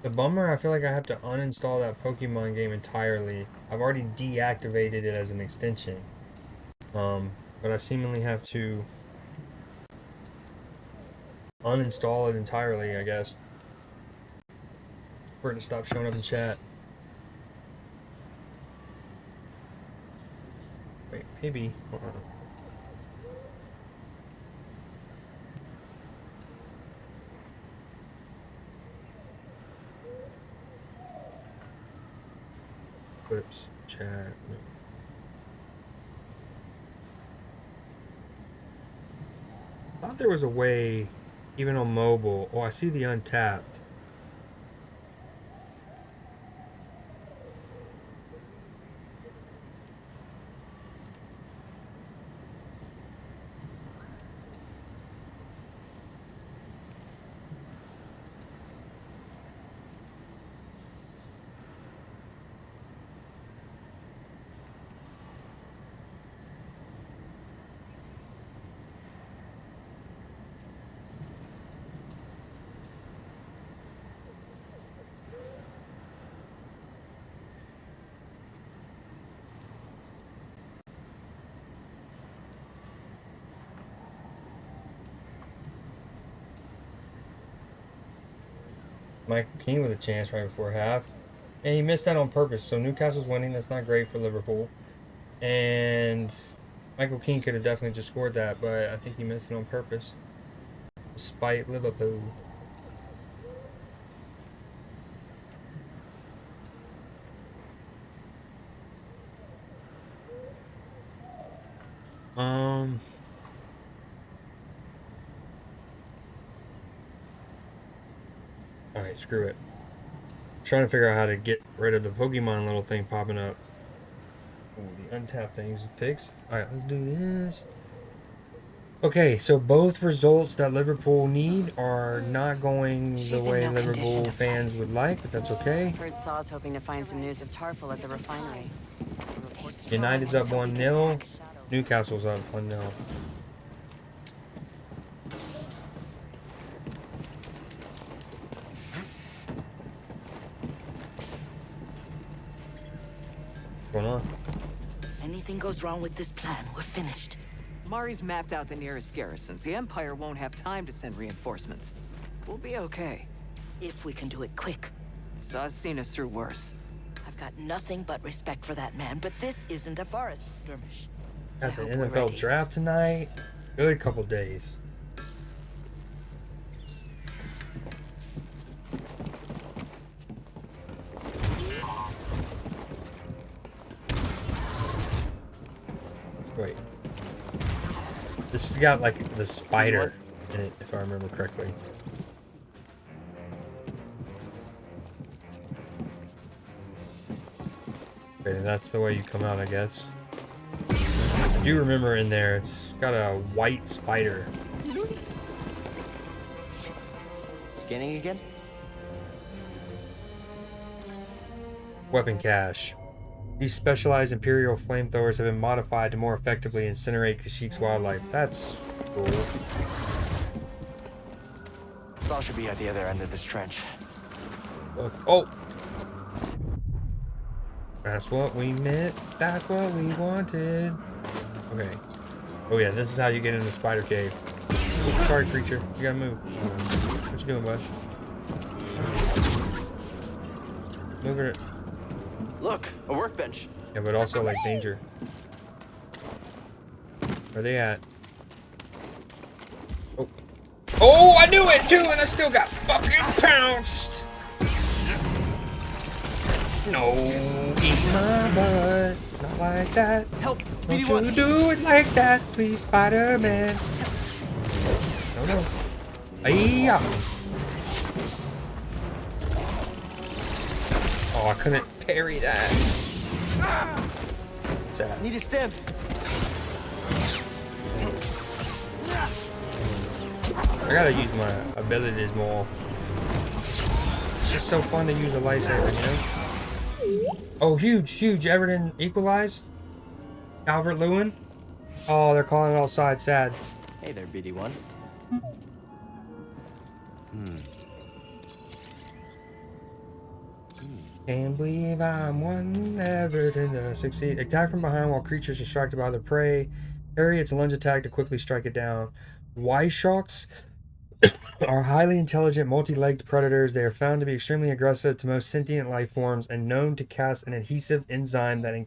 The bummer, I feel like I have to uninstall that Pokemon game entirely. I've already deactivated it as an extension. But I seemingly have to uninstall it entirely, I guess, for it to stop showing up in chat. Wait, maybe. Hold on. Clips, chat. No. I thought there was a way, even on mobile. Oh, I see the untapped. Michael Keane with a chance right before half. And he missed that on purpose. So Newcastle's winning. That's not great for Liverpool. And Michael Keane could have definitely just scored that, but I think he missed it on purpose. Despite Liverpool. Alright, screw it. I'm trying to figure out how to get rid of the Pokemon little thing popping up. Oh, the untapped thing's fixed. Alright, let's do this. Okay, so both results that Liverpool need are not going the way Liverpool fans would like, but that's okay. Heard Saw's hoping to find some news of Tarful at the refinery. United's up 1-0. Newcastle's up 1-0. What's going on? Anything goes wrong with this plan, we're finished. Mari's mapped out the nearest garrisons. The Empire won't have time to send reinforcements. We'll be okay. If we can do it quick. Saw's seen us through worse. I've got nothing but respect for that man, but this isn't a forest skirmish. Got the NFL draft tonight. Good couple days. Wait. This has got like the spider in it, if I remember correctly. Okay, that's the way you come out, I guess. I do remember in there, it's got a white spider. Scanning again? Weapon cache. These specialized Imperial flamethrowers have been modified to more effectively incinerate Kashyyyk's wildlife. That's cool. Saw should be at the other end of this trench. Look. Oh! That's what we meant. That's what we wanted. Okay. Oh yeah, this is how you get into the spider cave. Oops, sorry, creature. You gotta move. What you doing, bud? Move it. Look, a workbench. Yeah, but also like danger. Where are they at? Oh. Oh, I knew it too, and I still got fucking pounced. No, eat my butt. Not like that. Help! Don't you do it like that, please, Spider-Man. No. Ay-ya. Oh, I couldn't parry that. What's that? Need a stem. I gotta use my abilities more. It's just so fun to use a lightsaber, you know? Oh, huge. Everton equalized. Calvert Lewin. Oh, they're calling it all side sad. Hey there, BD1. Can't believe I'm one Everton to succeed. Attack from behind while creatures are distracted by their prey. Parry its lunge attack to quickly strike it down. Wyshocks are highly intelligent, multi-legged predators. They are found to be extremely aggressive to most sentient life forms and known to cast an adhesive enzyme that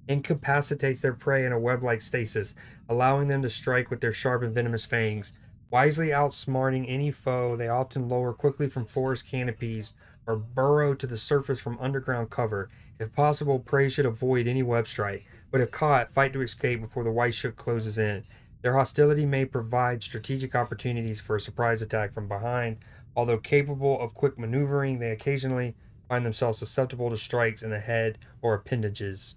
incapacitates their prey in a web-like stasis, allowing them to strike with their sharp and venomous fangs. Wisely outsmarting any foe, they often lower quickly from forest canopies or burrow to the surface from underground cover. If possible, prey should avoid any web strike, but if caught, fight to escape before the Wyshok closes in. Their hostility may provide strategic opportunities for a surprise attack from behind. Although capable of quick maneuvering, they occasionally find themselves susceptible to strikes in the head or appendages.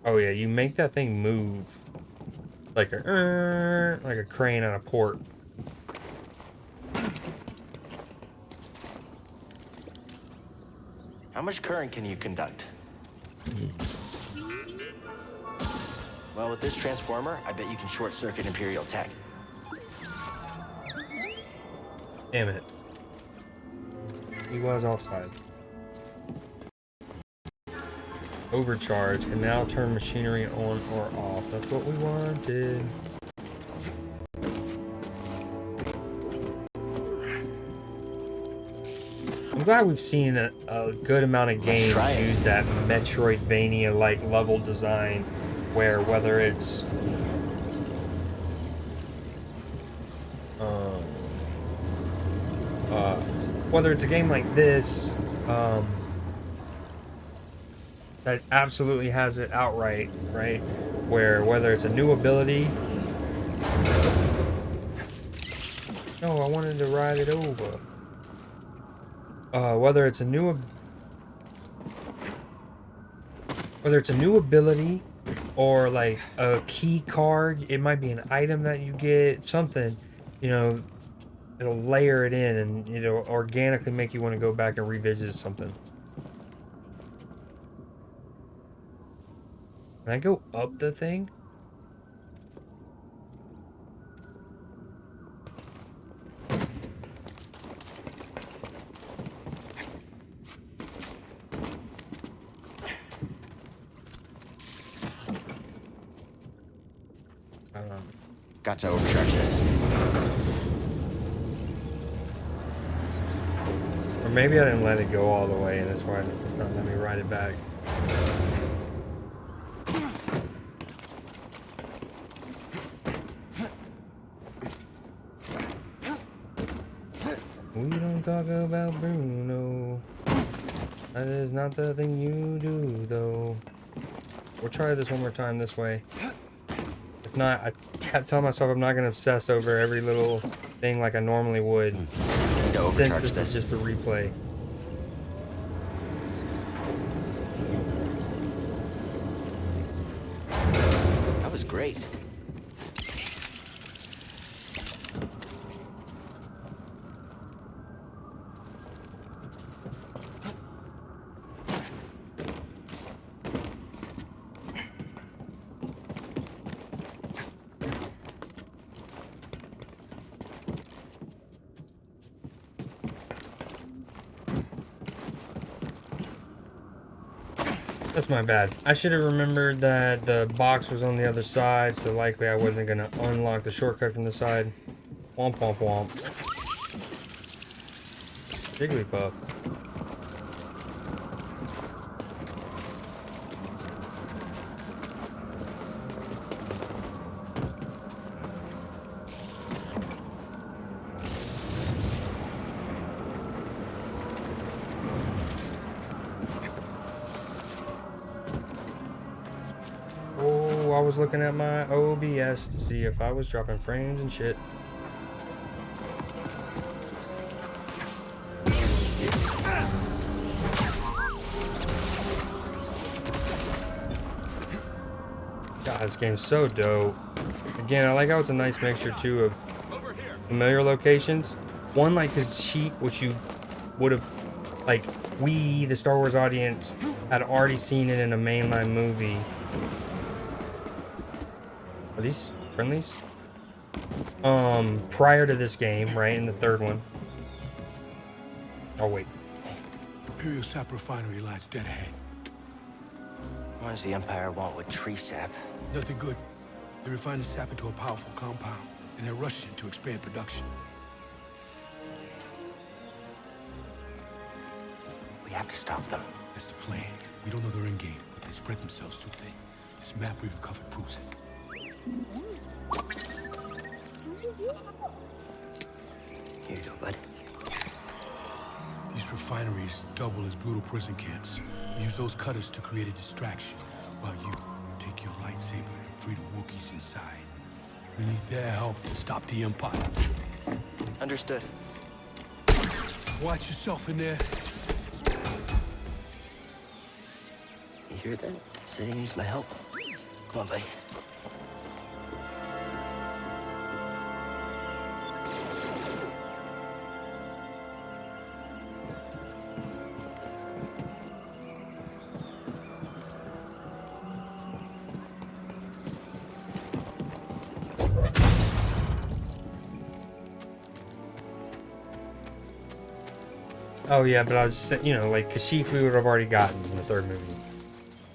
Oh yeah, you make that thing move like a crane on a port. How much current can you conduct? Well, with this transformer, I bet you can short-circuit Imperial tech. Damn it. He was offside. Overcharge can now turn machinery on or off. That's what we wanted. I'm glad we've seen a good amount of games use that Metroidvania-like level design, where whether it's a game like this, that absolutely has it outright, right? Where whether it's a new ability. No, I wanted to ride it over. Whether it's a new ability or like a key card, it might be an item that you get, something, you know, it'll layer it in and it'll organically make you want to go back and revisit something. Can I go up the thing? Got to overcharge this. Or maybe I didn't let it go all the way, and that's why it's not letting me ride it back. We don't talk about Bruno. That is not the thing you do, though. We'll try this one more time this way. If not, I kept telling myself I'm not going to obsess over every little thing like I normally would. Since this is just a replay. That was great. That's my bad. I should have remembered that the box was on the other side, so likely I wasn't going to unlock the shortcut from the side. Womp womp womp. Jigglypuff. I was looking at my OBS to see if I was dropping frames and shit. God, this game's so dope. Again, I like how it's a nice mixture too of familiar locations. One like Kashyyk, which you would have, like, we, the Star Wars audience, had already seen it in a mainline movie. Are these friendlies? Prior to this game, right, in the third one. Oh, wait. Imperial sap refinery lies dead ahead. What does the Empire want with tree sap? Nothing good. They refine the sap into a powerful compound, and they're rushing to expand production. We have to stop them. That's the plan. We don't know their end game, but they spread themselves too thin. This map we recovered proves it. Here you go, bud. These refineries double as brutal prison camps. Use those cutters to create a distraction, while you take your lightsaber and free the Wookiees inside. We need their help to stop the Empire. Understood. Watch yourself in there. You hear that? Said he needs my help. Come on, buddy. Oh yeah, but I was just saying, you know, like Kashyyyk we would have already gotten in the third movie.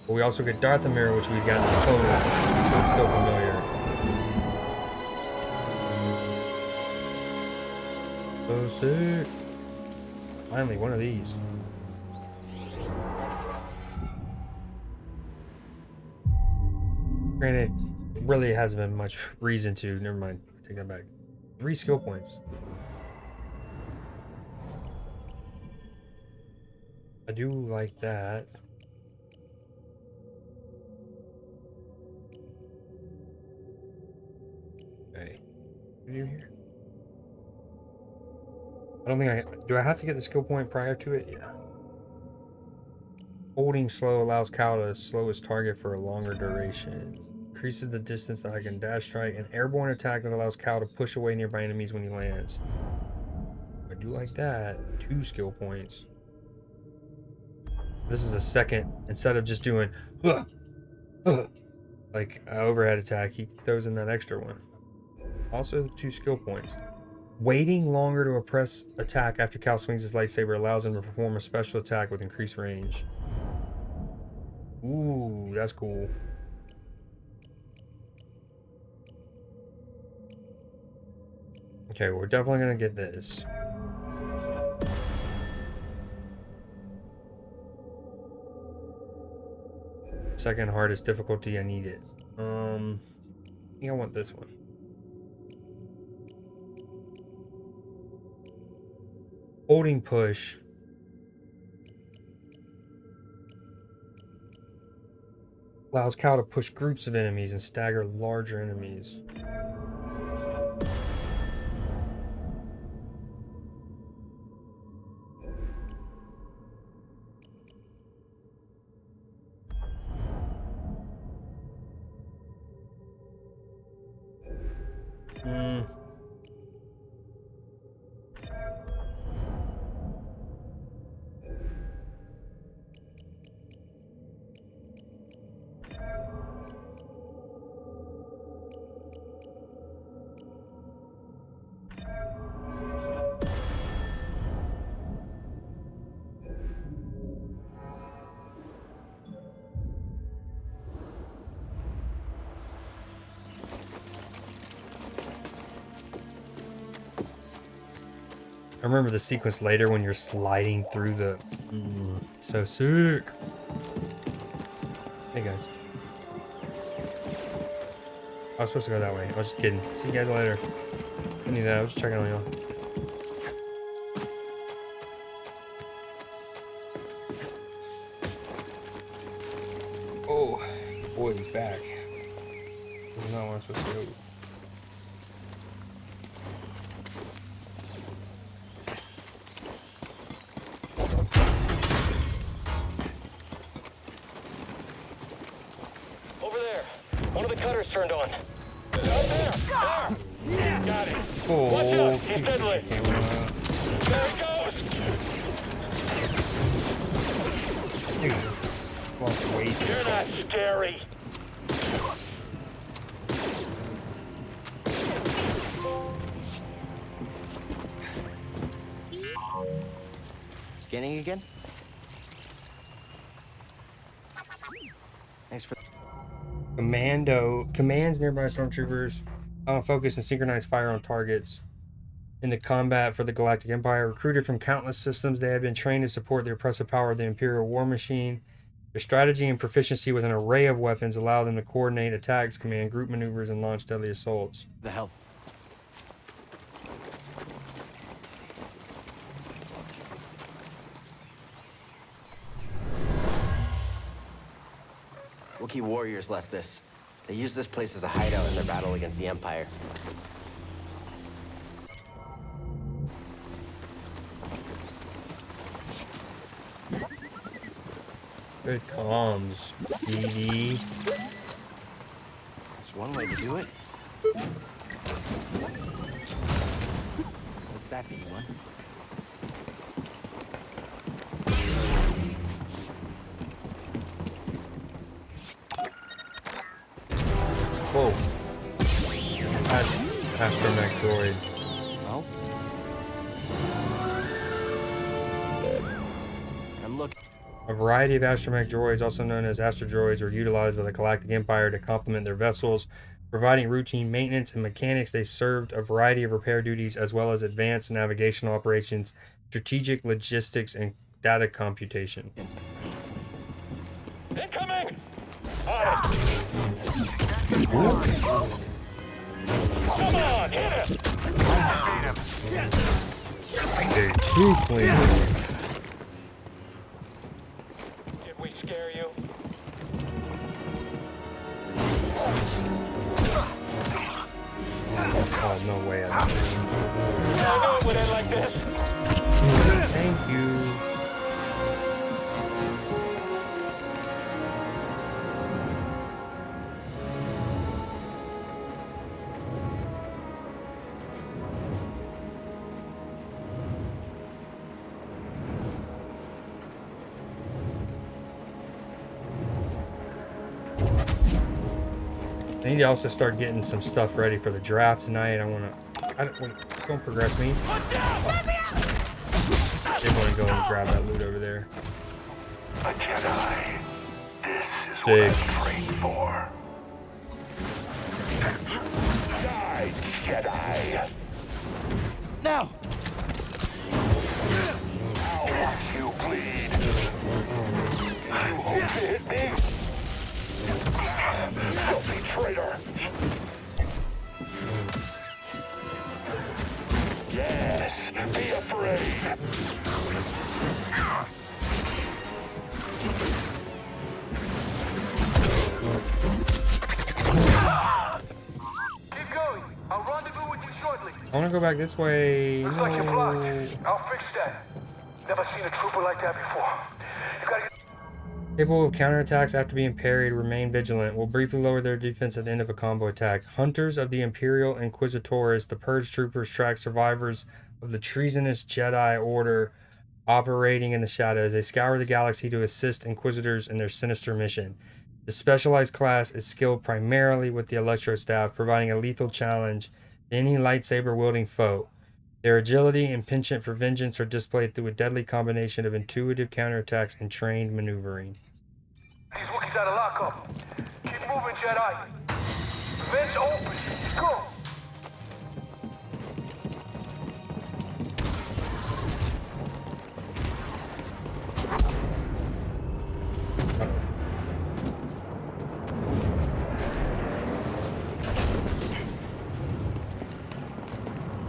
But we also get Dathomir, which we've gotten in the photo. So it's still familiar. So sick. Finally, one of these. Granted, really hasn't been much reason to. Never mind. I take that back. 3 skill points. I do like that. Okay. What do you do here? I don't think do I have to get the skill point prior to it? Yeah. Holding slow allows Cal to slow his target for a longer duration. Increases the distance that I can dash strike. An airborne attack that allows Cal to push away nearby enemies when he lands. I do like that. 2 skill points. This is a second, instead of just doing like an overhead attack, he throws in that extra one. Also 2 skill points. Waiting longer to press attack after Cal swings his lightsaber allows him to perform a special attack with increased range. Ooh, that's cool. Okay, we're definitely gonna get this. Second hardest difficulty, I need it. I think I want this one. Holding push. Allows Cal to push groups of enemies and stagger larger enemies. I remember the sequence later when you're sliding through the... so sick. Hey guys. I was supposed to go that way. I was just kidding. See you guys later. I knew that. I was just checking on y'all. Oh, boy, he's back. This is not where I'm supposed to go. Turned on. Out there! There! Got it. Oh, watch out! He's deadly! There he goes! You're not scary! Scanning again? Thanks for... Commands nearby stormtroopers focus and synchronize fire on targets into combat for the Galactic Empire. Recruited from countless systems, they have been trained to support the oppressive power of the Imperial war machine. Their strategy and proficiency with an array of weapons allow them to coordinate attacks, command group maneuvers, and launch deadly assaults. The hell? Wookiee warriors left this. They used this place as a hideout in their battle against the Empire. Good comms, BD. That's one way to do it. What's that, BD1? Whoa. Astromech droid. Oh? I'm looking. A variety of astromech droids, also known as astrodroids, were utilized by the Galactic Empire to complement their vessels, providing routine maintenance and mechanics. They served a variety of repair duties as well as advanced navigational operations, strategic logistics, and data computation. Incoming! Come on, hit it! Okay, too clean. Did we scare you? Oh, no way. I knew it would end like this. Thank you. I need to also start getting some stuff ready for the draft tonight. Wait, don't progress me. I did want to go and grab that loot over there. A Jedi. This is what I trained for. Die, Jedi. Now! I'll watch you bleed. You hope to hit me? Filthy traitor! Yes, be afraid! Keep going. I'll rendezvous with you shortly. I want to go back this way. Looks like you're blocked. I'll fix that. Never seen a trooper like that before. You gotta get... Capable of counterattacks after being parried, remain vigilant. Will briefly lower their defense at the end of a combo attack. Hunters of the Imperial Inquisitores, the Purge Troopers, track survivors of the treasonous Jedi Order operating in the shadows. They scour the galaxy to assist Inquisitors in their sinister mission. The specialized class is skilled primarily with the Electro Staff, providing a lethal challenge to any lightsaber-wielding foe. Their agility and penchant for vengeance are displayed through a deadly combination of intuitive counterattacks and trained maneuvering. These Wookiees out of lockup. Keep moving, Jedi. Vents open. Let's go.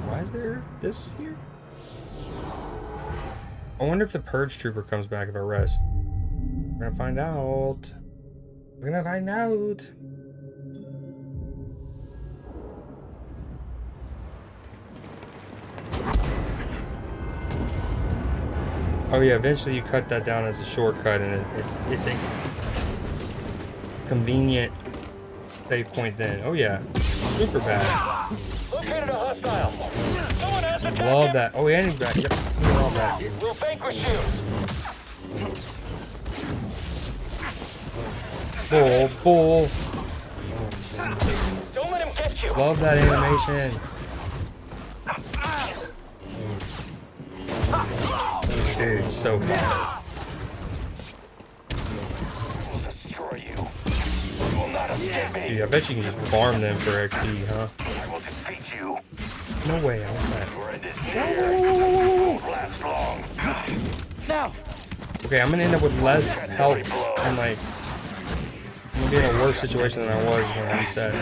Why is there this here? I wonder if the Purge Trooper comes back if I rest. We're gonna find out. We're gonna find out. Oh yeah, eventually you cut that down as a shortcut, and it's a convenient save point then. Oh yeah, super bad. Located a hostile. Someone has attacked Love him. that. Oh yeah, and he's back. Yep, love that. We'll vanquish you. Bull. Don't let him get you. Love that animation. Dude, so fun. Dude, I bet you can just farm them for XP, huh? No way, I was that. Now! Okay, I'm gonna end up with less health and like I'm gonna be in a worse situation than I was when I reset.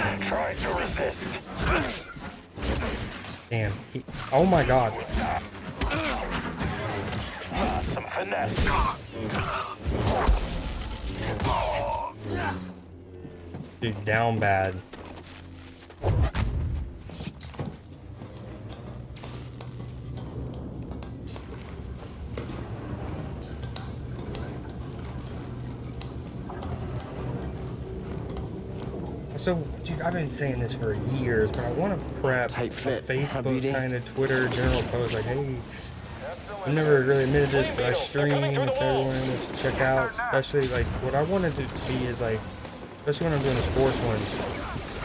Damn. Oh my god. Dude, down bad. So, dude, I've been saying this for years, but I want to prep a Facebook kind of Twitter general post like, hey, I've never really admitted this, but I stream if everyone wants to check out. Especially like what I wanted to be is like, especially when I'm doing the sports ones,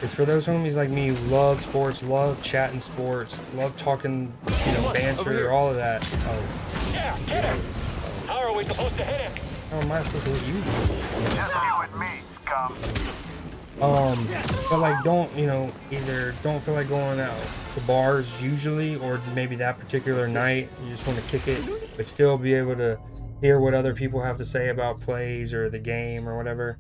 is for those homies like me who love sports, love chatting sports, love talking, you know, banter, all of that. Yeah. How are we supposed to hit it? How am I supposed to hit you? Just you and me, scum. But like don't, you know, either don't feel like going out to bars usually, or maybe that particular night you just want to kick it, but still be able to hear what other people have to say about plays or the game or whatever.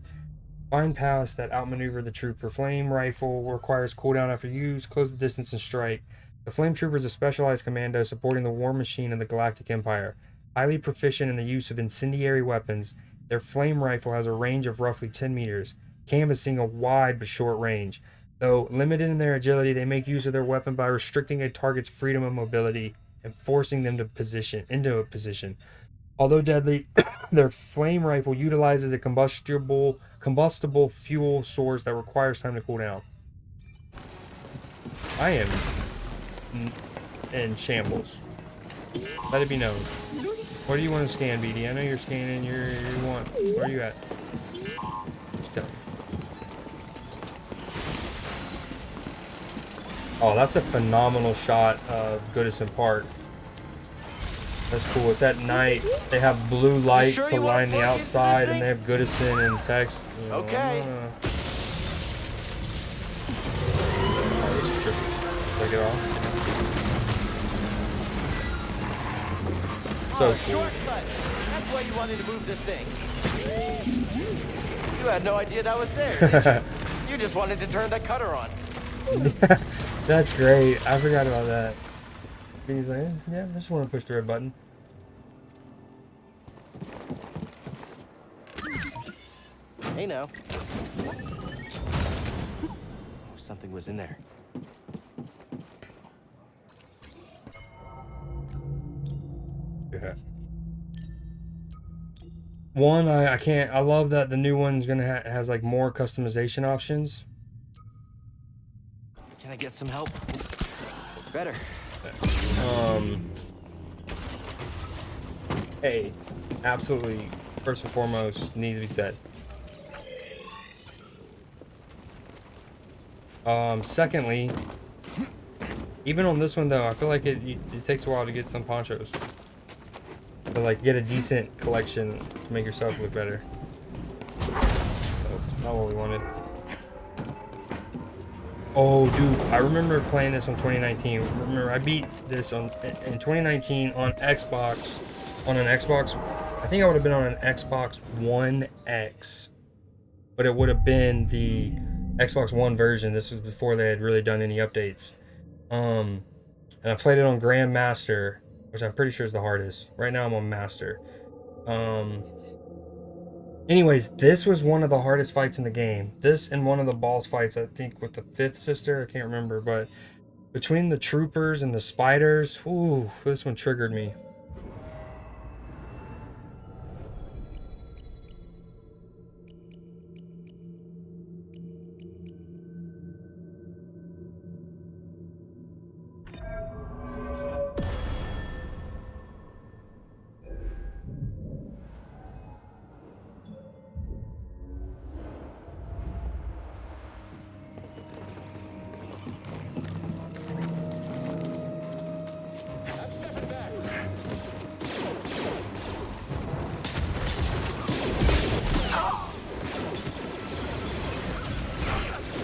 Find paths that outmaneuver the trooper. Flame rifle requires cooldown after use, close the distance and strike. The flame trooper is a specialized commando supporting the war machine of the Galactic Empire. Highly proficient in the use of incendiary weapons, their flame rifle has a range of roughly 10 meters. Canvassing a wide but short range. Though limited in their agility, they make use of their weapon by restricting a target's freedom of mobility and forcing them into a position. Although deadly, their flame rifle utilizes a combustible fuel source that requires time to cool down. I am in shambles. Let it be known. What do you want to scan, BD? I know you're scanning. You want. Where are you at? Just tell me. Oh, that's a phenomenal shot of Goodison Park. That's cool. It's at night. They have blue lights to line the outside, and they have Goodison and text. You know, okay. Oh, this is tricky. Take it off. So cool. Shortcut. That's why you wanted to move this thing. You had no idea that was there, did you? You just wanted to turn that cutter on. That's great. I forgot about that. He's like, yeah, I just want to push the red button. Hey now. Something was in there. Yeah. One, I can't. I love that the new one's gonna has like more customization options. Can I get some help? Better. Hey, absolutely. First and foremost, needs to be said. Secondly, even on this one though, I feel like it takes a while to get some ponchos. To like get a decent collection to make yourself look better. So, not what we wanted. Oh, dude, I remember playing this on 2019. Remember, I beat this in 2019 on Xbox, on an Xbox. I think I would have been on an Xbox One X, but it would have been the Xbox One version. This was before they had really done any updates. And I played it on Grandmaster, which I'm pretty sure is the hardest. Right now I'm on Master. Anyways, this was one of the hardest fights in the game. This and one of the boss fights, I think, with the fifth sister. I can't remember, but between the troopers and the spiders, ooh, this one triggered me.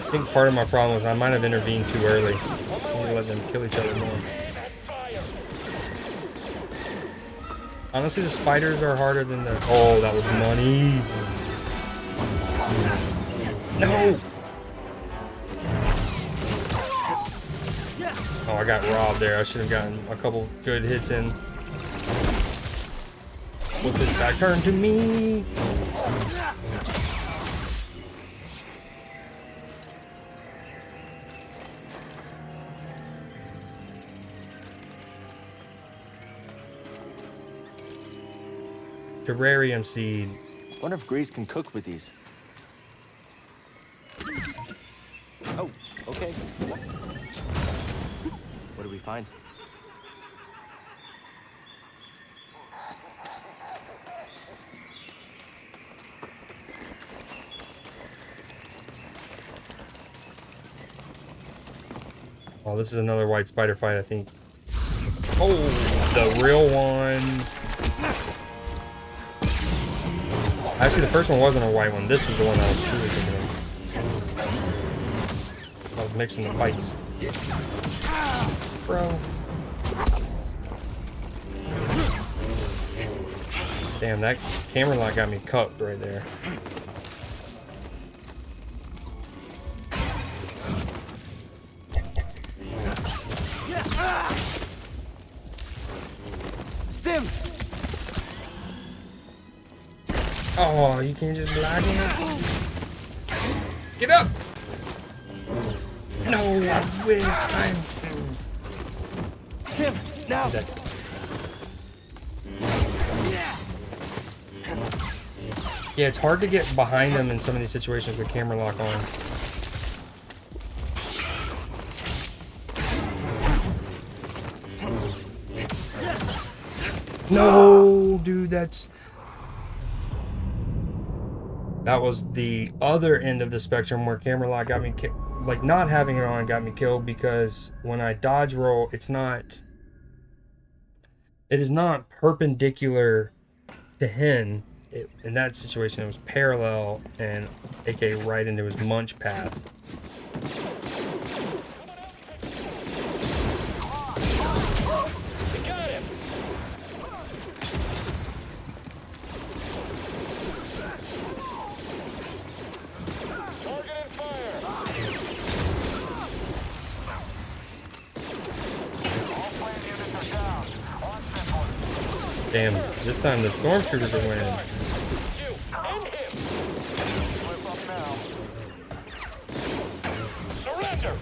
I think part of my problem was I might have intervened too early. I need to let them kill each other more. Honestly, the spiders are harder than the... Oh, that was money. No! Oh, I got robbed there. I should have gotten a couple good hits in. Flip this back. Turn to me! terrarium seed. Wonder if Grease can cook with these. Oh, okay. What do we find? Oh, this is another white spider fight, I think. Oh, the real one. Actually, the first one wasn't a white one. This is the one I was truly thinking of. I was mixing the fights. Bro. Damn, that camera lock got me cupped right there. Stim! Oh, you can't just block him. Get up! No, I wish I'm. Stim, now! Yeah, it's hard to get behind them in some of these situations with camera lock on. No, dude, that was the other end of the spectrum where camera lock got me like not having it on got me killed, because when I dodge roll, it is not perpendicular to him. In that situation, it was parallel and aka right into his munch path. Damn, this time the stormtroopers are winning. Surrender!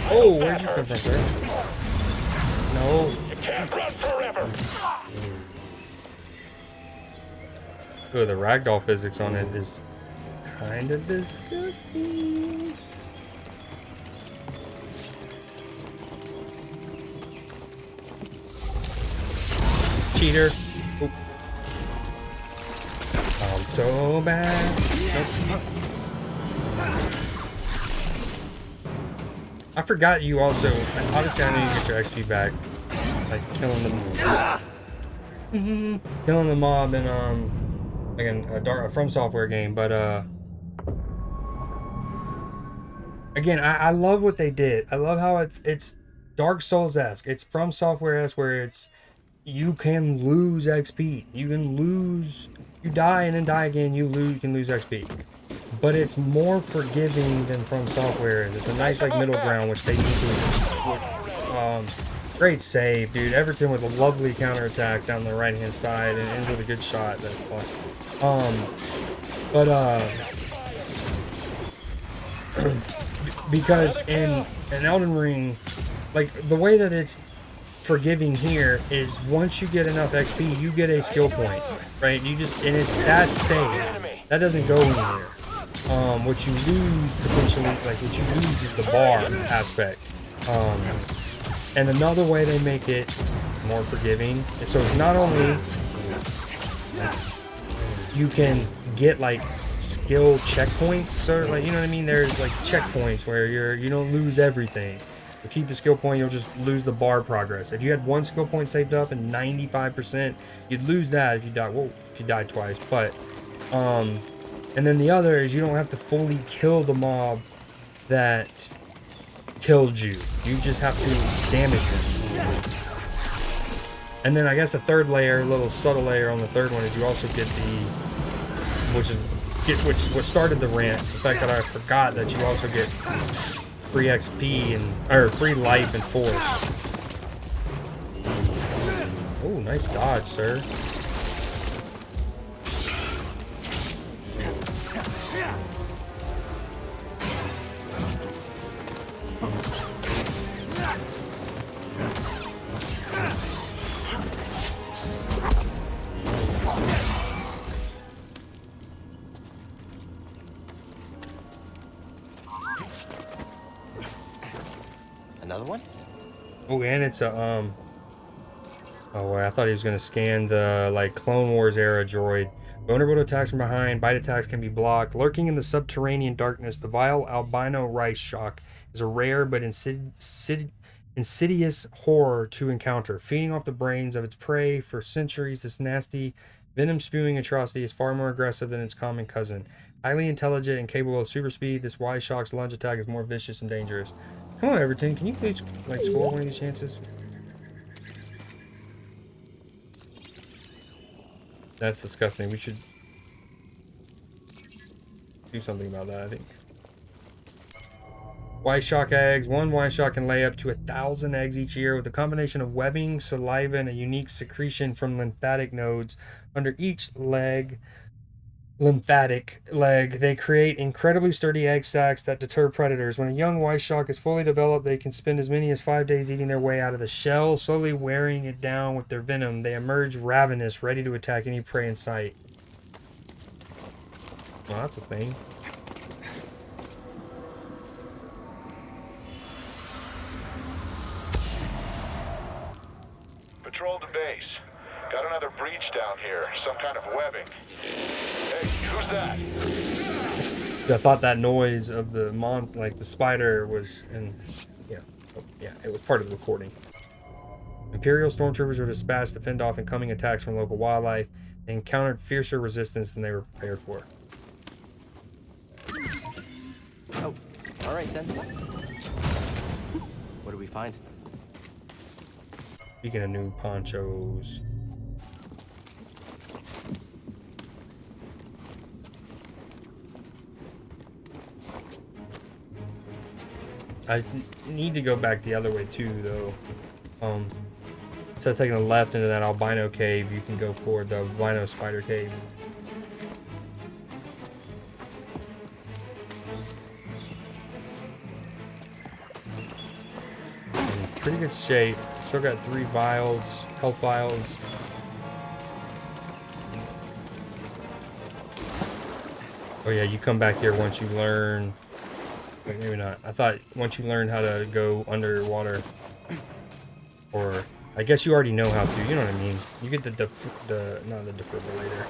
Oh, where'd you come from, sir? No. You can't run forever! Ooh, the ragdoll physics on it is kind of disgusting. Cheater. Oop. I'm so bad. Nope. I forgot you also. Obviously, I need to get your XP back. Like killing the killing the mob in like a From Software game, but again, I love what they did. I love how it's Dark Souls-esque. It's From Software-esque, where it's you can lose XP. You can lose. You die and then die again. You can lose XP. But it's more forgiving than From Software. It's a nice like middle ground, which they usually. Great save, dude. Everton with a lovely counterattack down the right hand side and ends with a good shot. That's fun. Because in Elden Ring, like the way that it's forgiving here is once you get enough XP, you get a skill point, right? You just, and it's that save. That doesn't go anywhere. What you lose potentially, like what you lose is the bar aspect. And another way they make it more forgiving, and so it's not only you can get like skill checkpoints, or like, you know what I mean? There's like checkpoints where you don't lose everything. You keep the skill point, you'll just lose the bar progress. If you had one skill point saved up and 95%, you'd lose that if you die. Whoa, if you died twice. But and then the other is you don't have to fully kill the mob that killed you. You just have to damage them. And then I guess a third layer, a little subtle layer on the third one, is you also get the, what started the rant, the fact that I forgot that you also get free XP or free life and force. Oh, nice dodge, sir. Another one? Oh, and it's a oh wait, I thought he was gonna scan the like Clone Wars era droid. Vulnerable to attacks from behind, bite attacks can be blocked. Lurking in the subterranean darkness, the vile albino rice shock is a rare but insidious horror to encounter. Feeding off the brains of its prey for centuries, this nasty, venom-spewing atrocity is far more aggressive than its common cousin. Highly intelligent and capable of super speed, this wise shock's lunge attack is more vicious and dangerous. Come on, Everton, can you please like score one of these chances? That's disgusting. We should do something about that, I think. White shock eggs. One white shock can lay up to 1,000 eggs each year with a combination of webbing, saliva, and a unique secretion from lymphatic nodes under each lymphatic leg. They create incredibly sturdy egg sacs that deter predators. When a young white shock is fully developed, they can spend as many as 5 days eating their way out of the shell, slowly wearing it down with their venom. They emerge ravenous, ready to attack any prey in sight. Well, that's a thing. Patrol the base. Got another breach down here. Some kind of webbing. Hey, who's that? I thought that noise of the like the spider was it was part of the recording. Imperial stormtroopers were dispatched to fend off incoming attacks from local wildlife. They encountered fiercer resistance than they were prepared for. Oh, all right then. What do we find? Speaking of new ponchos. I need to go back the other way too, though. Instead of taking a left into that albino cave, you can go for the albino spider cave. In pretty good shape. Still got 3 vials, health vials. Oh yeah, you come back here once you learn. Wait, maybe not. I thought once you learn how to go underwater, or I guess you already know how to. You know what I mean? You get not the defibrillator.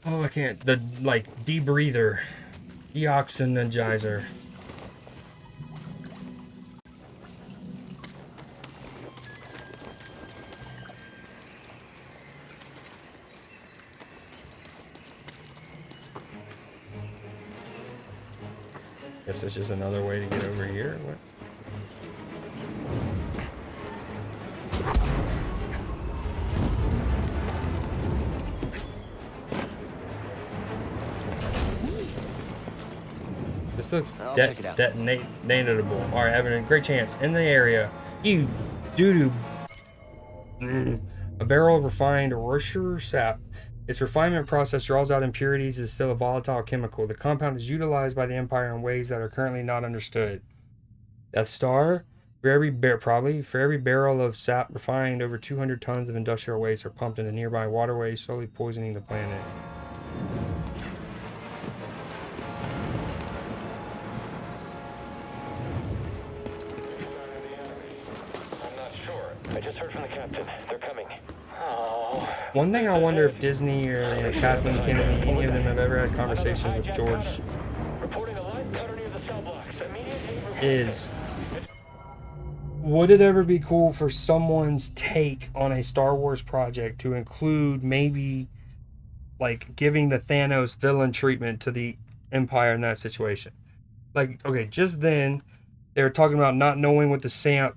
Oh, I can't. The like debreather, deoxynizer. Guess it's just another way to get over here. What? This looks detonatable. Alright, having a great chance. In the area. You doo-doo. A barrel of refined Rorschach sap. Its refinement process draws out impurities. Is still a volatile chemical. The compound is utilized by the Empire in ways that are currently not understood. Death Star? For every barrel of sap refined, over 200 tons of industrial waste are pumped into nearby waterways, slowly poisoning the planet. I'm not sure. I just heard from the captain. They're coming. One thing I wonder if Disney or Kathleen Kennedy, any of them have ever had conversations with George is, would it ever be cool for someone's take on a Star Wars project to include maybe like giving the Thanos villain treatment to the Empire in that situation? Like, okay, just then they were talking about not knowing what the sap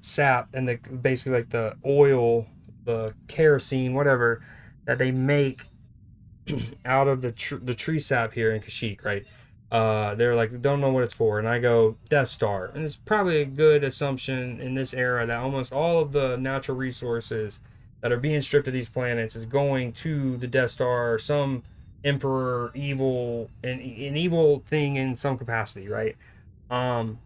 and the basically like the oil, the kerosene, whatever, that they make out of the tree sap here in Kashyyyk, right? They're like, don't know what it's for, and I go, Death Star, and it's probably a good assumption in this era that almost all of the natural resources that are being stripped of these planets is going to the Death Star, or some emperor, evil, an evil thing in some capacity, right? And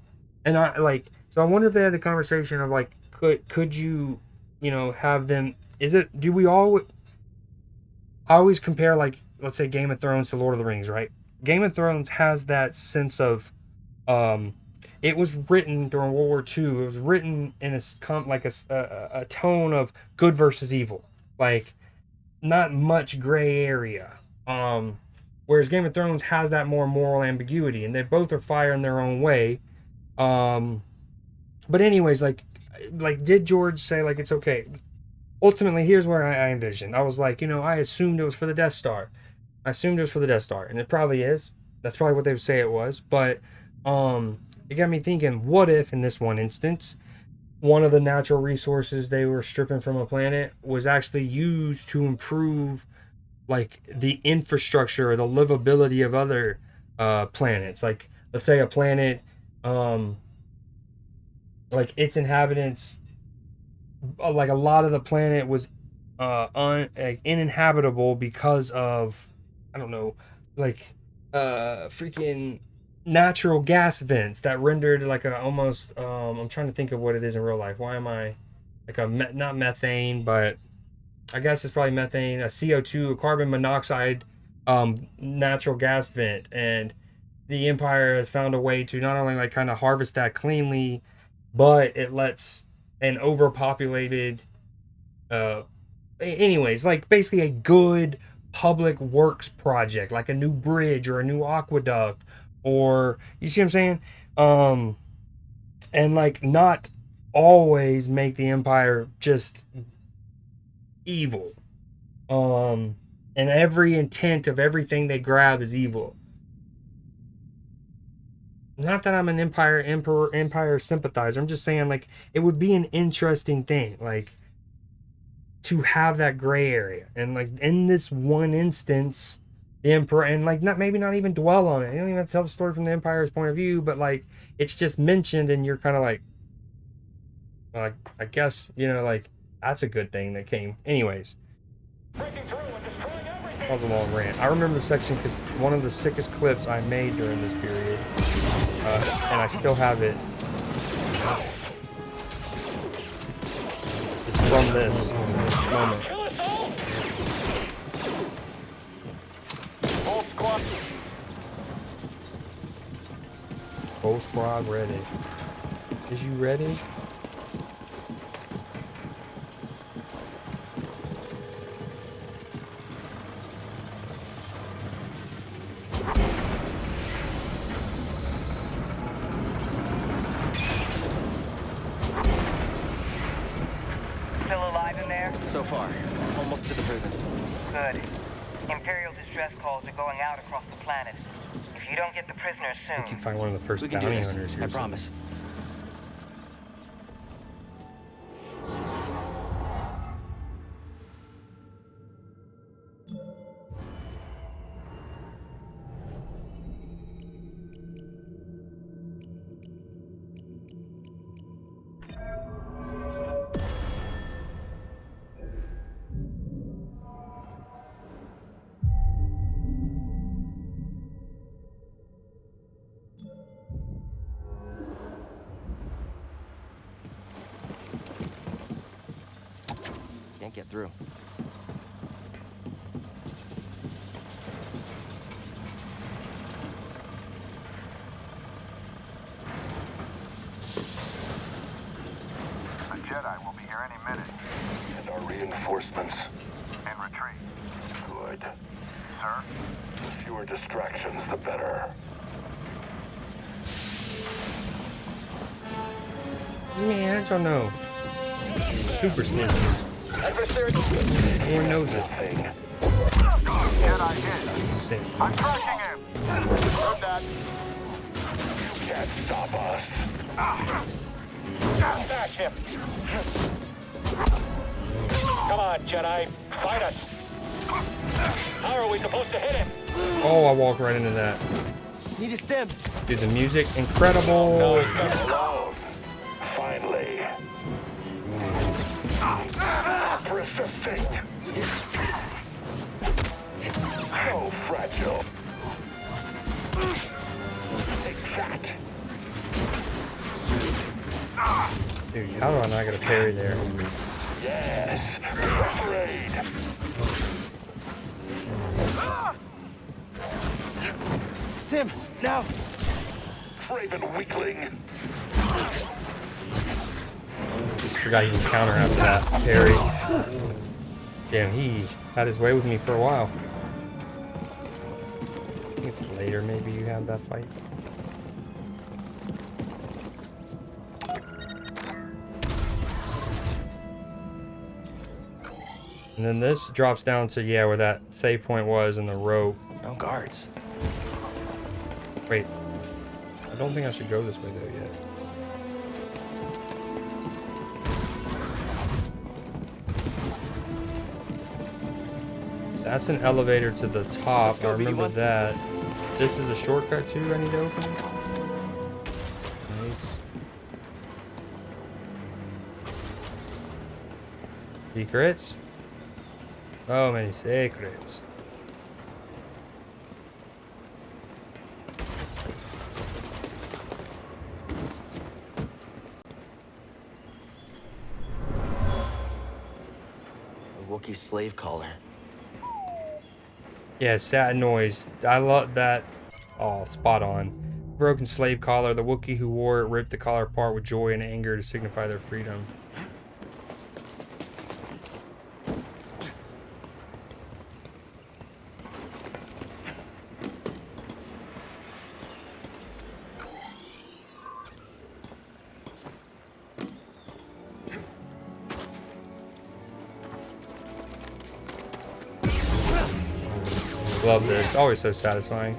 I like, so I wonder if they had the conversation of like, could you, have them? Do we all? I always compare, like, let's say Game of Thrones to Lord of the Rings, right? Game of Thrones has that sense of it was written during World War II. It was written in a tone of good versus evil, like not much gray area. Whereas Game of Thrones has that more moral ambiguity, and they both are fire in their own way. But anyways, like did George say like it's okay? Ultimately, here's where I envisioned. I was like, I assumed it was for the Death Star. And it probably is. That's probably what they would say it was. But it got me thinking, what if, in this one instance, one of the natural resources they were stripping from a planet was actually used to improve, like, the infrastructure or the livability of other planets? Like, let's say a planet, like, its inhabitants, like, a lot of the planet was uninhabitable because of, I don't know, like, freaking natural gas vents that rendered like a almost I'm trying to think of what it is in real life. Why am I like not methane, but I guess it's probably methane, a CO2, a carbon monoxide natural gas vent. And the Empire has found a way to not only like kind of harvest that cleanly, but it lets an overpopulated anyways, like basically a good public works project, like a new bridge or a new aqueduct, or you see what I'm saying? And like not always make the Empire just evil. And every intent of everything they grab is evil. Not that I'm an Empire sympathizer. I'm just saying, like, it would be an interesting thing, like, to have that gray area. And like in this one instance, the Emperor, and like maybe not even dwell on it. You don't even have to tell the story from the Empire's point of view, but like it's just mentioned, and you're kind of like, I guess, like that's a good thing that came. Anyways, that was a long rant. I remember the section because one of the sickest clips I made during this period, and I still have it. It's from this moment. Whole squad ready. Is you ready? Still alive in there? So far. Almost to the prison. Good. Imperial distress calls are going out across the planet. If you don't get the prisoners soon... I think you find one of the first We can do bounty this. hunters here. I promise. Can't get through. The Jedi will be here any minute. And our reinforcements? En retreat. Good. Sir? The fewer distractions, the better. Man, I don't know. Super sneaky. Everyone knows it. Jedi hit. It's sick. I'm tracking him. Heard that. You can't stop us. Smash him! Come on, Jedi. Fight us! How are we supposed to hit him? Oh, I walked right into that. Need a stem. Dude, the music, incredible. Alone. Finally. Persisting. So fragile. Exact. Dude, how do I not get a parry there? Yes. Afraid. Stem, now. craven weakling. Forgot you can counter after that. Parry. Damn, he had his way with me for a while. I think it's later maybe you have that fight. And then this drops down to, yeah, where that save point was in the rope. No guards. Wait. I don't think I should go this way though yet. That's an elevator to the top. I remember that. This is a shortcut too I need to open. Nice. Secrets? Oh, many secrets. A Wookiee slave collar. Yeah, sad noise. I love that. Oh, spot on. Broken slave collar. The Wookiee who wore it ripped the collar apart with joy and anger to signify their freedom. Love this. Always so satisfying.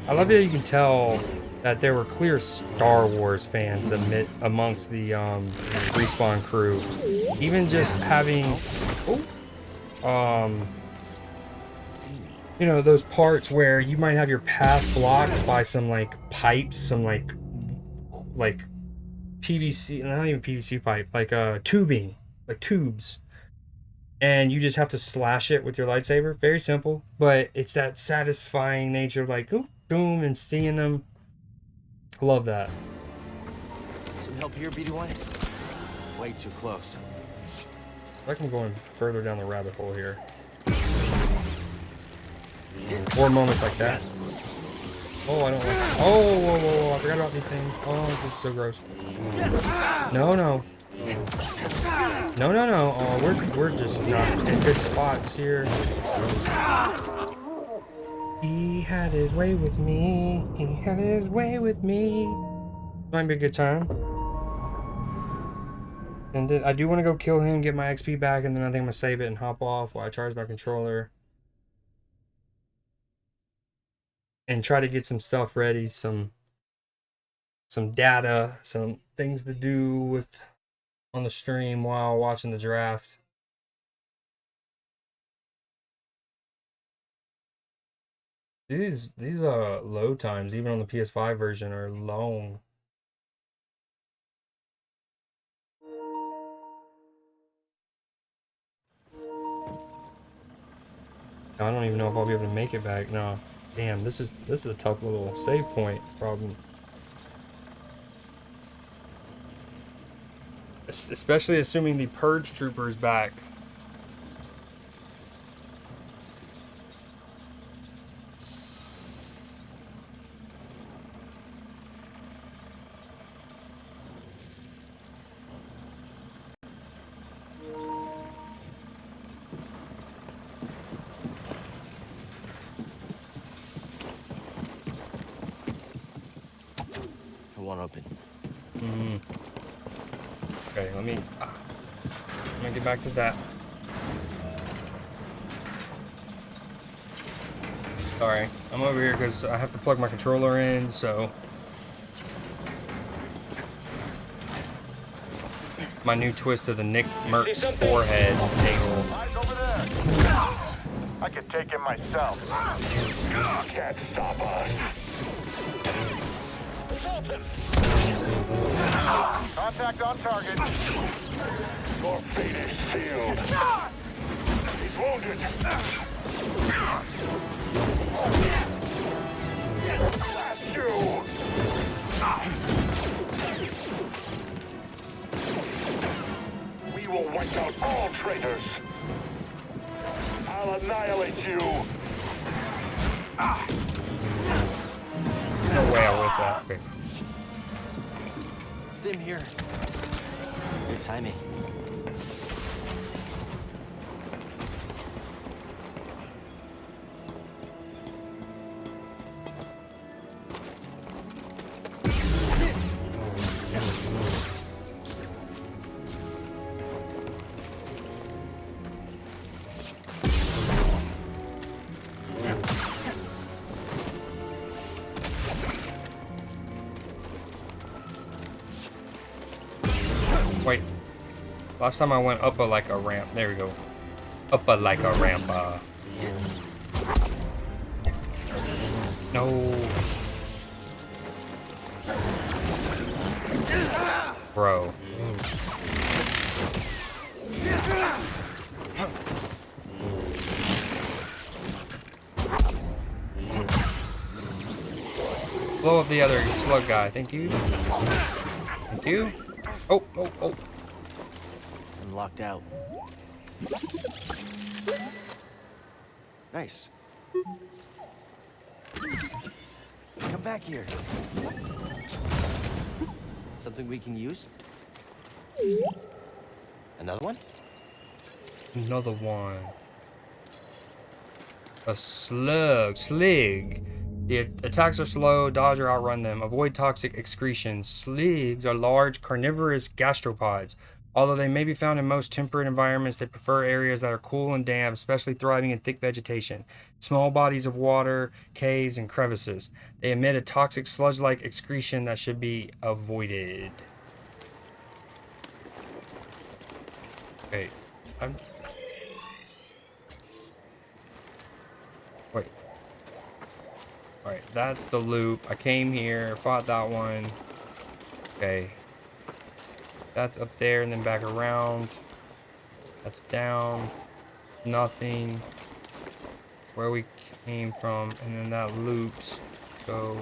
I love how you can tell that there were clear Star Wars fans amongst the respawn crew. Even just having, you know, those parts where you might have your path blocked by some like pipes, some like PVC, not even PVC pipe, like tubing, like tubes. And you just have to slash it with your lightsaber. Very simple, but it's that satisfying nature of like, ooh, boom, and seeing them. Love that. Some help here, BD1? Way too close. I think I'm going further down the rabbit hole here. Or moments like that. Oh, I don't like. Oh, whoa, whoa, whoa! I forgot about these things. Oh, this is so gross. No, no. No, no, no. Oh, we're just not in good spots here. He had his way with me. He had his way with me. Might be a good time. And then I do want to go kill him, get my XP back, and then I think I'm gonna save it and hop off while I charge my controller. And try to get some stuff ready, some data, some things to do with on the stream while watching the draft. These load times, even on the PS5 version, are long. I don't even know if I'll be able to make it back. No. Damn, this is a tough little save point problem. Especially assuming the Purge Trooper is back. I won't open. Okay, let me get back to that. Sorry, I'm over here because I have to plug my controller in, so my new twist of the Nick Merck's forehead angle. I can take him myself. Can't stop us. Contact on target. Your fate is sealed. He's wounded. Blast you! We will wipe out all traitors. I'll annihilate you. No way I whipped that. Okay. Stim here. Good timing. Wait. Last time I went up like a ramp. There we go. Up like a ramp. No. Bro. Blow up the other slug guy. Thank you. Thank you. Oh, oh, oh. I'm locked out. Nice. Come back here. Something we can use? Another one? Another one. A slug. Slig. The attacks are slow, dodge or outrun them. Avoid toxic excretions. Sligs are large, carnivorous gastropods. Although they may be found in most temperate environments, they prefer areas that are cool and damp, especially thriving in thick vegetation, small bodies of water, caves, and crevices. They emit a toxic sludge-like excretion that should be avoided. Okay, wait. Alright, that's the loop. I came here, fought that one. Okay. That's up there and then back around. That's down. Nothing. Where we came from. And then that loops. Go.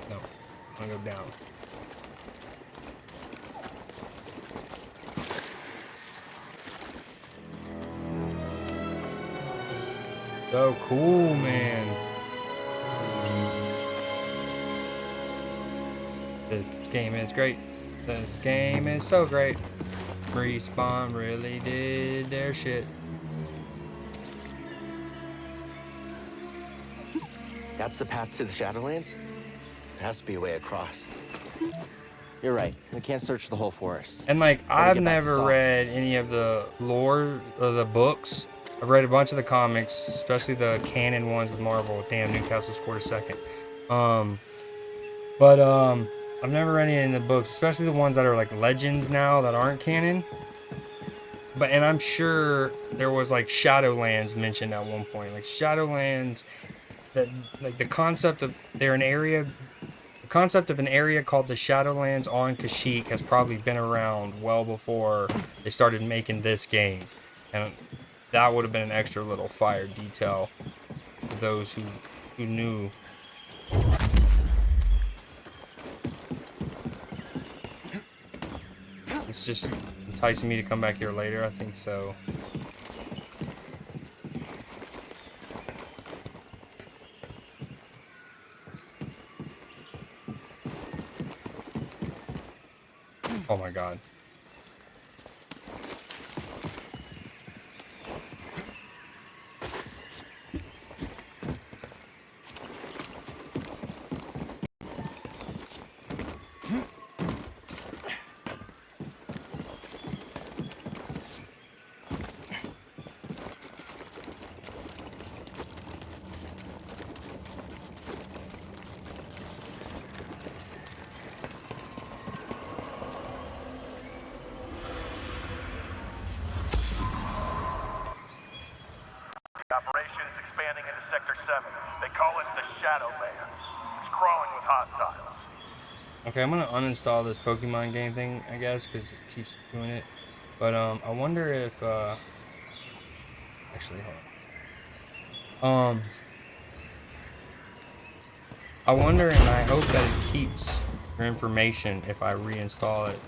No. I'm gonna go down. So cool, man. This game is great. This game is so great. Respawn really did their shit. That's the path to the Shadowlands? There has to be a way across. You're right. We can't search the whole forest. And like, I've never read any of the lore or the books. I've read a bunch of the comics, especially the canon ones with Marvel. Damn, Newcastle scored a second. I've never read any in the books, especially the ones that are like legends now that aren't canon. And I'm sure there was like Shadowlands mentioned at one point. Like Shadowlands, that like the concept of an area called the Shadowlands on Kashyyyk has probably been around well before they started making this game, and that would have been an extra little fire detail for those who knew. It's just enticing me to come back here later, I think so. Oh my god. Operations expanding into Sector 7. They call it the Shadowlands. It's crawling with hostiles. Okay, I'm gonna uninstall this Pokemon game thing, I guess, because it keeps doing it. But I wonder if actually, hold on. I wonder, and I hope that it keeps your information if I reinstall it,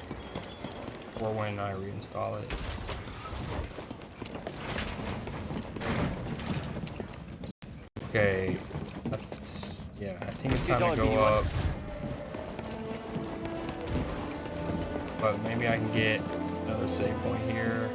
or when I reinstall it. Okay. Yeah, I think it's time to go up. But maybe I can get another save point here.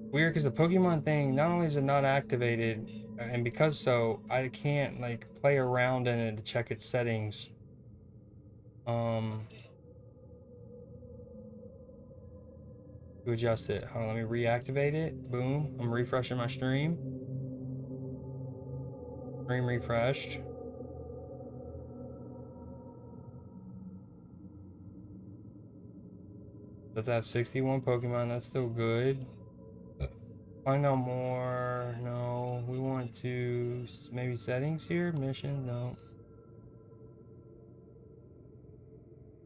Weird because the Pokemon thing, not only is it not activated, and because so, I can't like play around in it to check its settings. To adjust it. Hold on, let me reactivate it. Boom. I'm refreshing my stream. Stream refreshed. Does have 61 Pokemon, that's still good. Find out more. No, we want to maybe settings here. Mission, no.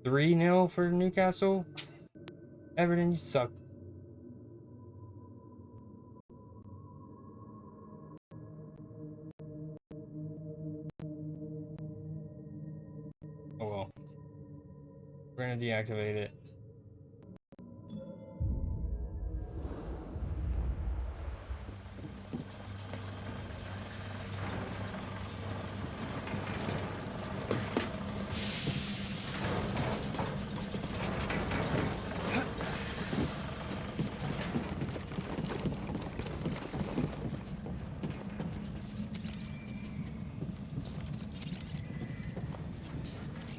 3-0 for Newcastle. Everton, you suck. Oh well. We're gonna deactivate it.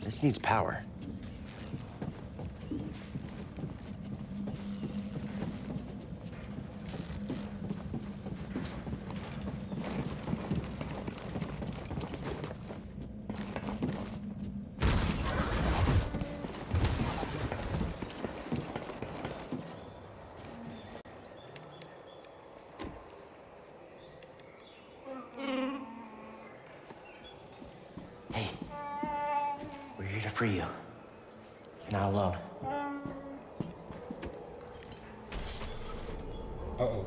This needs power. Hey, we're here to free you. You're not alone. Uh-oh.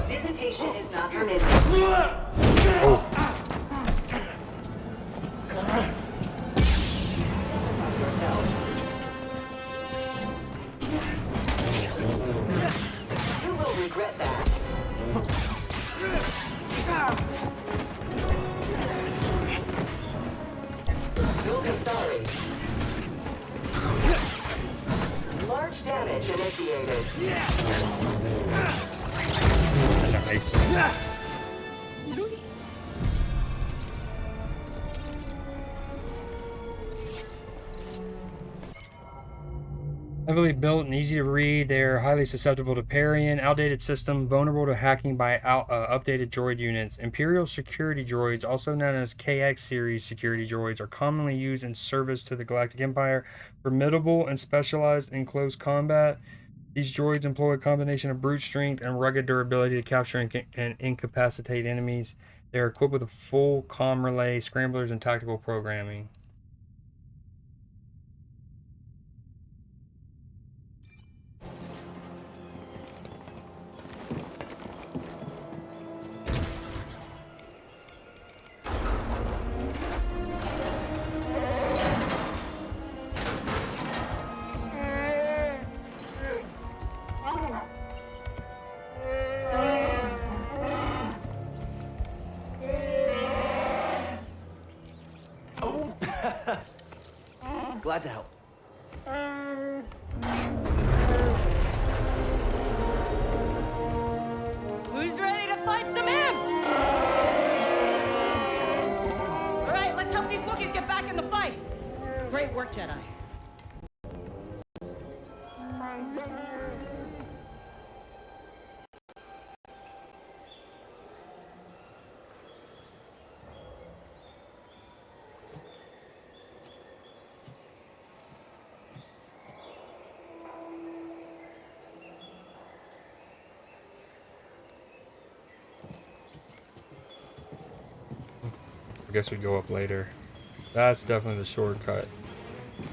Visitation is not permitted. Oh. You will regret that. You'll be sorry. Large damage initiated. Nice. Heavily built and easy to read, they're highly susceptible to parrying, outdated system, vulnerable to hacking by updated droid units. Imperial security droids, also known as KX series security droids, are commonly used in service to the Galactic Empire, formidable and specialized in close combat. These droids employ a combination of brute strength and rugged durability to capture and incapacitate enemies. They are equipped with a full comm relay, scramblers, and tactical programming. Glad to help. Who's ready to fight some imps? All right, let's help these Wookiees get back in the fight. Great work, Jedi. guess we go up later. That's definitely the shortcut.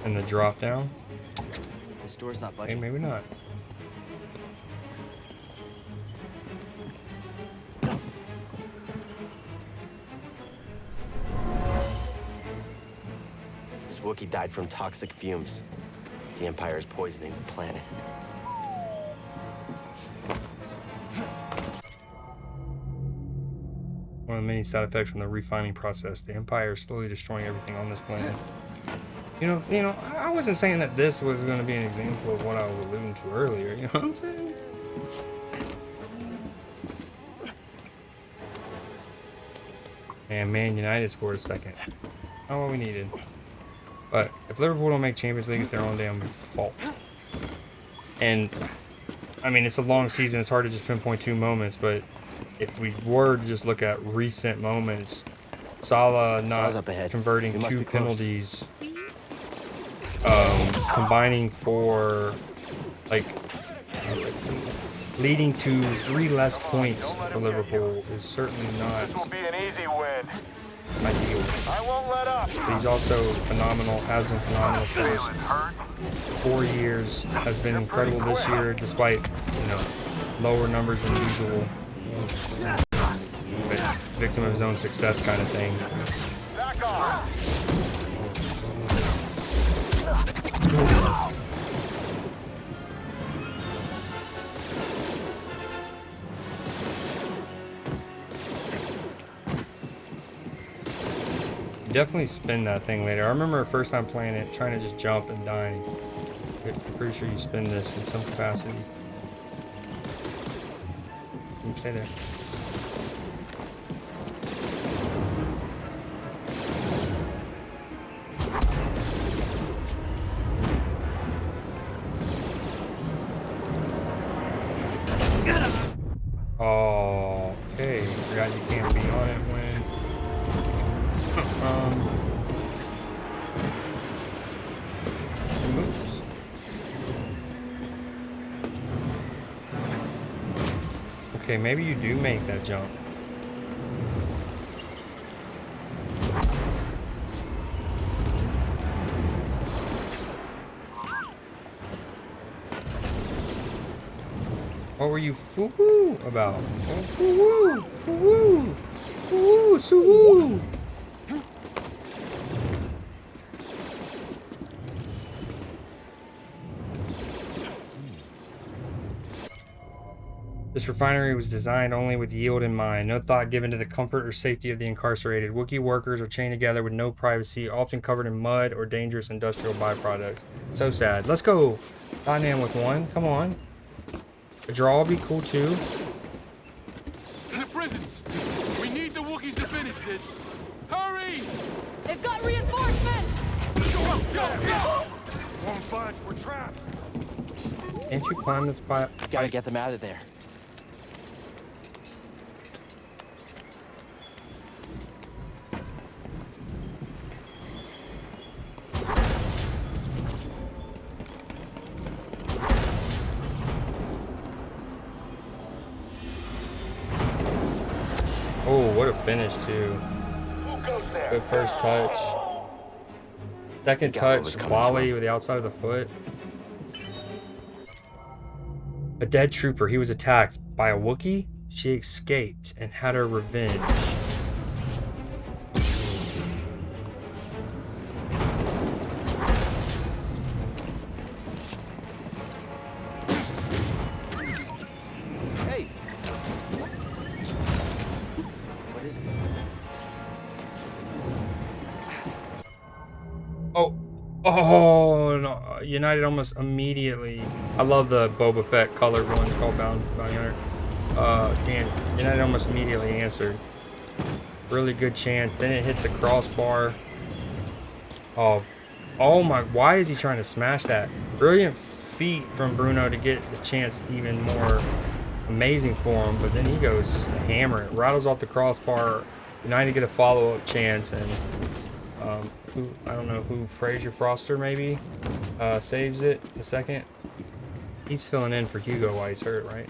And the drop down. This door's not Hey, budging. maybe not. This Wookiee died from toxic fumes. The Empire is poisoning the planet. One of the many side effects from the refining process, the Empire is slowly destroying everything on this planet. You know, I wasn't saying that this was going to be an example of what I was alluding to earlier. You know what I'm saying? And Man United scored a second. Not what we needed. But if Liverpool don't make Champions League, it's their own damn fault. And I mean, it's a long season. It's hard to just pinpoint 2 moments, but if we were to just look at recent moments, Salah not converting 2 penalties, combining for, like, leading to 3 less points for Liverpool is certainly not ideal. But he's also phenomenal, has been phenomenal for us. 4 years, has been incredible this year, despite, you know, lower numbers than usual. But victim of his own success kind of thing. Definitely spin that thing later. I remember the first time playing it, trying to just jump and dying. I'm pretty sure you spin this in some capacity. Stay there. Oh, okay. Forgot you can't be on it when it moves. Okay, maybe you do make that jump. What were you foo-woo about? Oh, foo-woo! Foo-woo! Foo-woo! Soo-woo! This refinery was designed only with yield in mind. No thought given to the comfort or safety of the incarcerated. Wookiee workers are chained together with no privacy, often covered in mud or dangerous industrial byproducts. So sad. Let's go! Tottenham with 1. Come on. A draw will be cool too. The prisons! We need the Wookiees to finish this! Hurry! They've got reinforcements! Go! Won't budge, we're trapped! Can't you climb this pipe? Gotta get them out of there. Oh, what a finish too. Good first touch. Second touch, volley with the outside of the foot. A dead trooper. He was attacked by a Wookiee. She escaped and had her revenge. Hey! What is it? Oh, no. United almost immediately. I love the Boba Fett colored one called Bounty Hunter. United almost immediately answered. Really good chance. Then it hits the crossbar. Oh my, why is he trying to smash that? Brilliant feat from Bruno to get the chance even more amazing for him, but then he goes just to hammer it. Rattles off the crossbar. United get a follow-up chance, and I don't know who, Fraser Froster maybe, saves it the second. He's filling in for Hugo while he's hurt, right?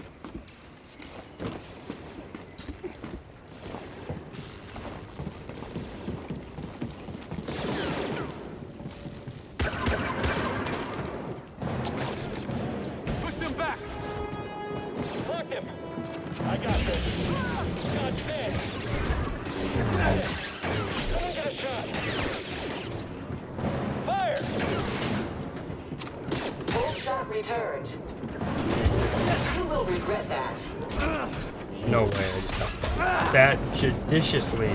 judiciously.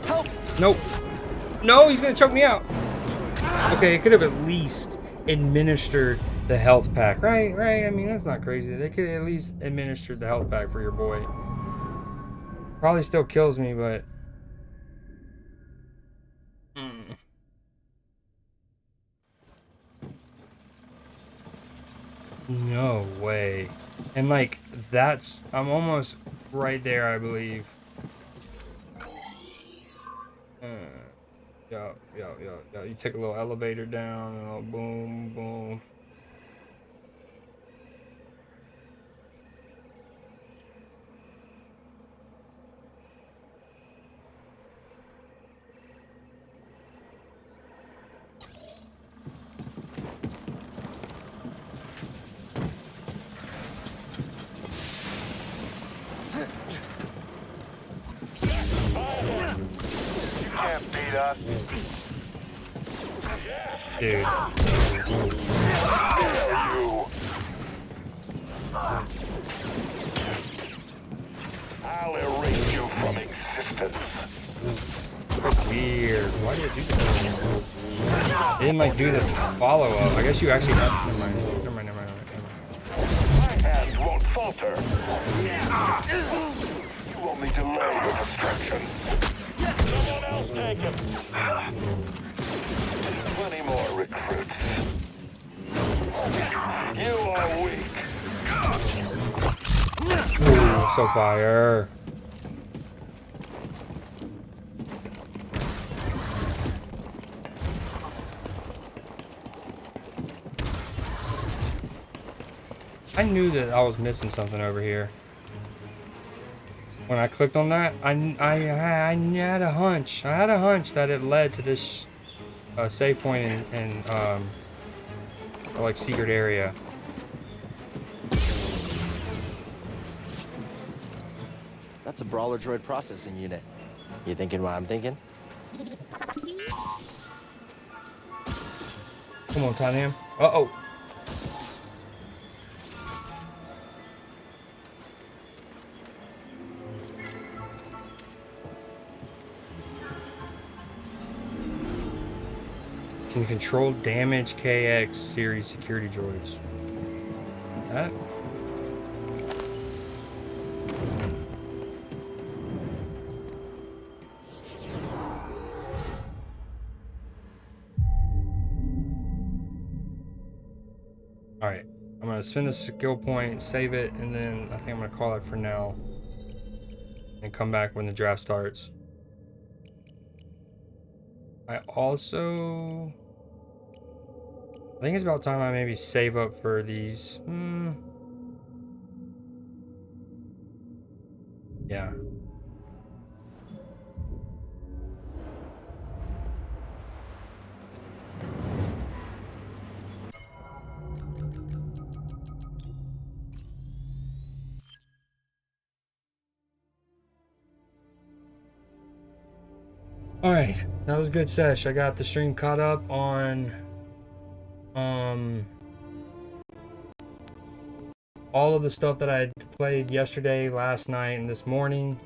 Help! Nope. No, he's gonna choke me out. Okay, it could have at least administered the health pack, right? Right? I mean, that's not crazy. They could at least administer the health pack for your boy. Probably still kills me, but... No way. And like, that's... I'm almost right there, I believe. Yo. You take a little elevator down, and a little boom, boom. Can't beat us. Dude. I'll erase you from existence. That's weird. Why did it do that? It didn't like do the follow up. I guess you actually have. Never mind. My hand won't falter. You only delay your destruction. Someone else take him. 20 more recruits. You are weak. Ooh, so fire. I knew that I was missing something over here. When I clicked on that, I had a hunch. I had a hunch that it led to this save point in like secret area. That's a brawler droid processing unit. You thinking what I'm thinking? Come on, Tottenham. Uh-oh. Can control damage KX series security droids. That? Alright, I'm going to spend the skill point, save it, and then I think I'm going to call it for now. And come back when the draft starts. I think it's about time I maybe save up for these. Yeah. Alright, that was a good sesh. I got the stream caught up on all of the stuff that I played yesterday, last night, and this morning.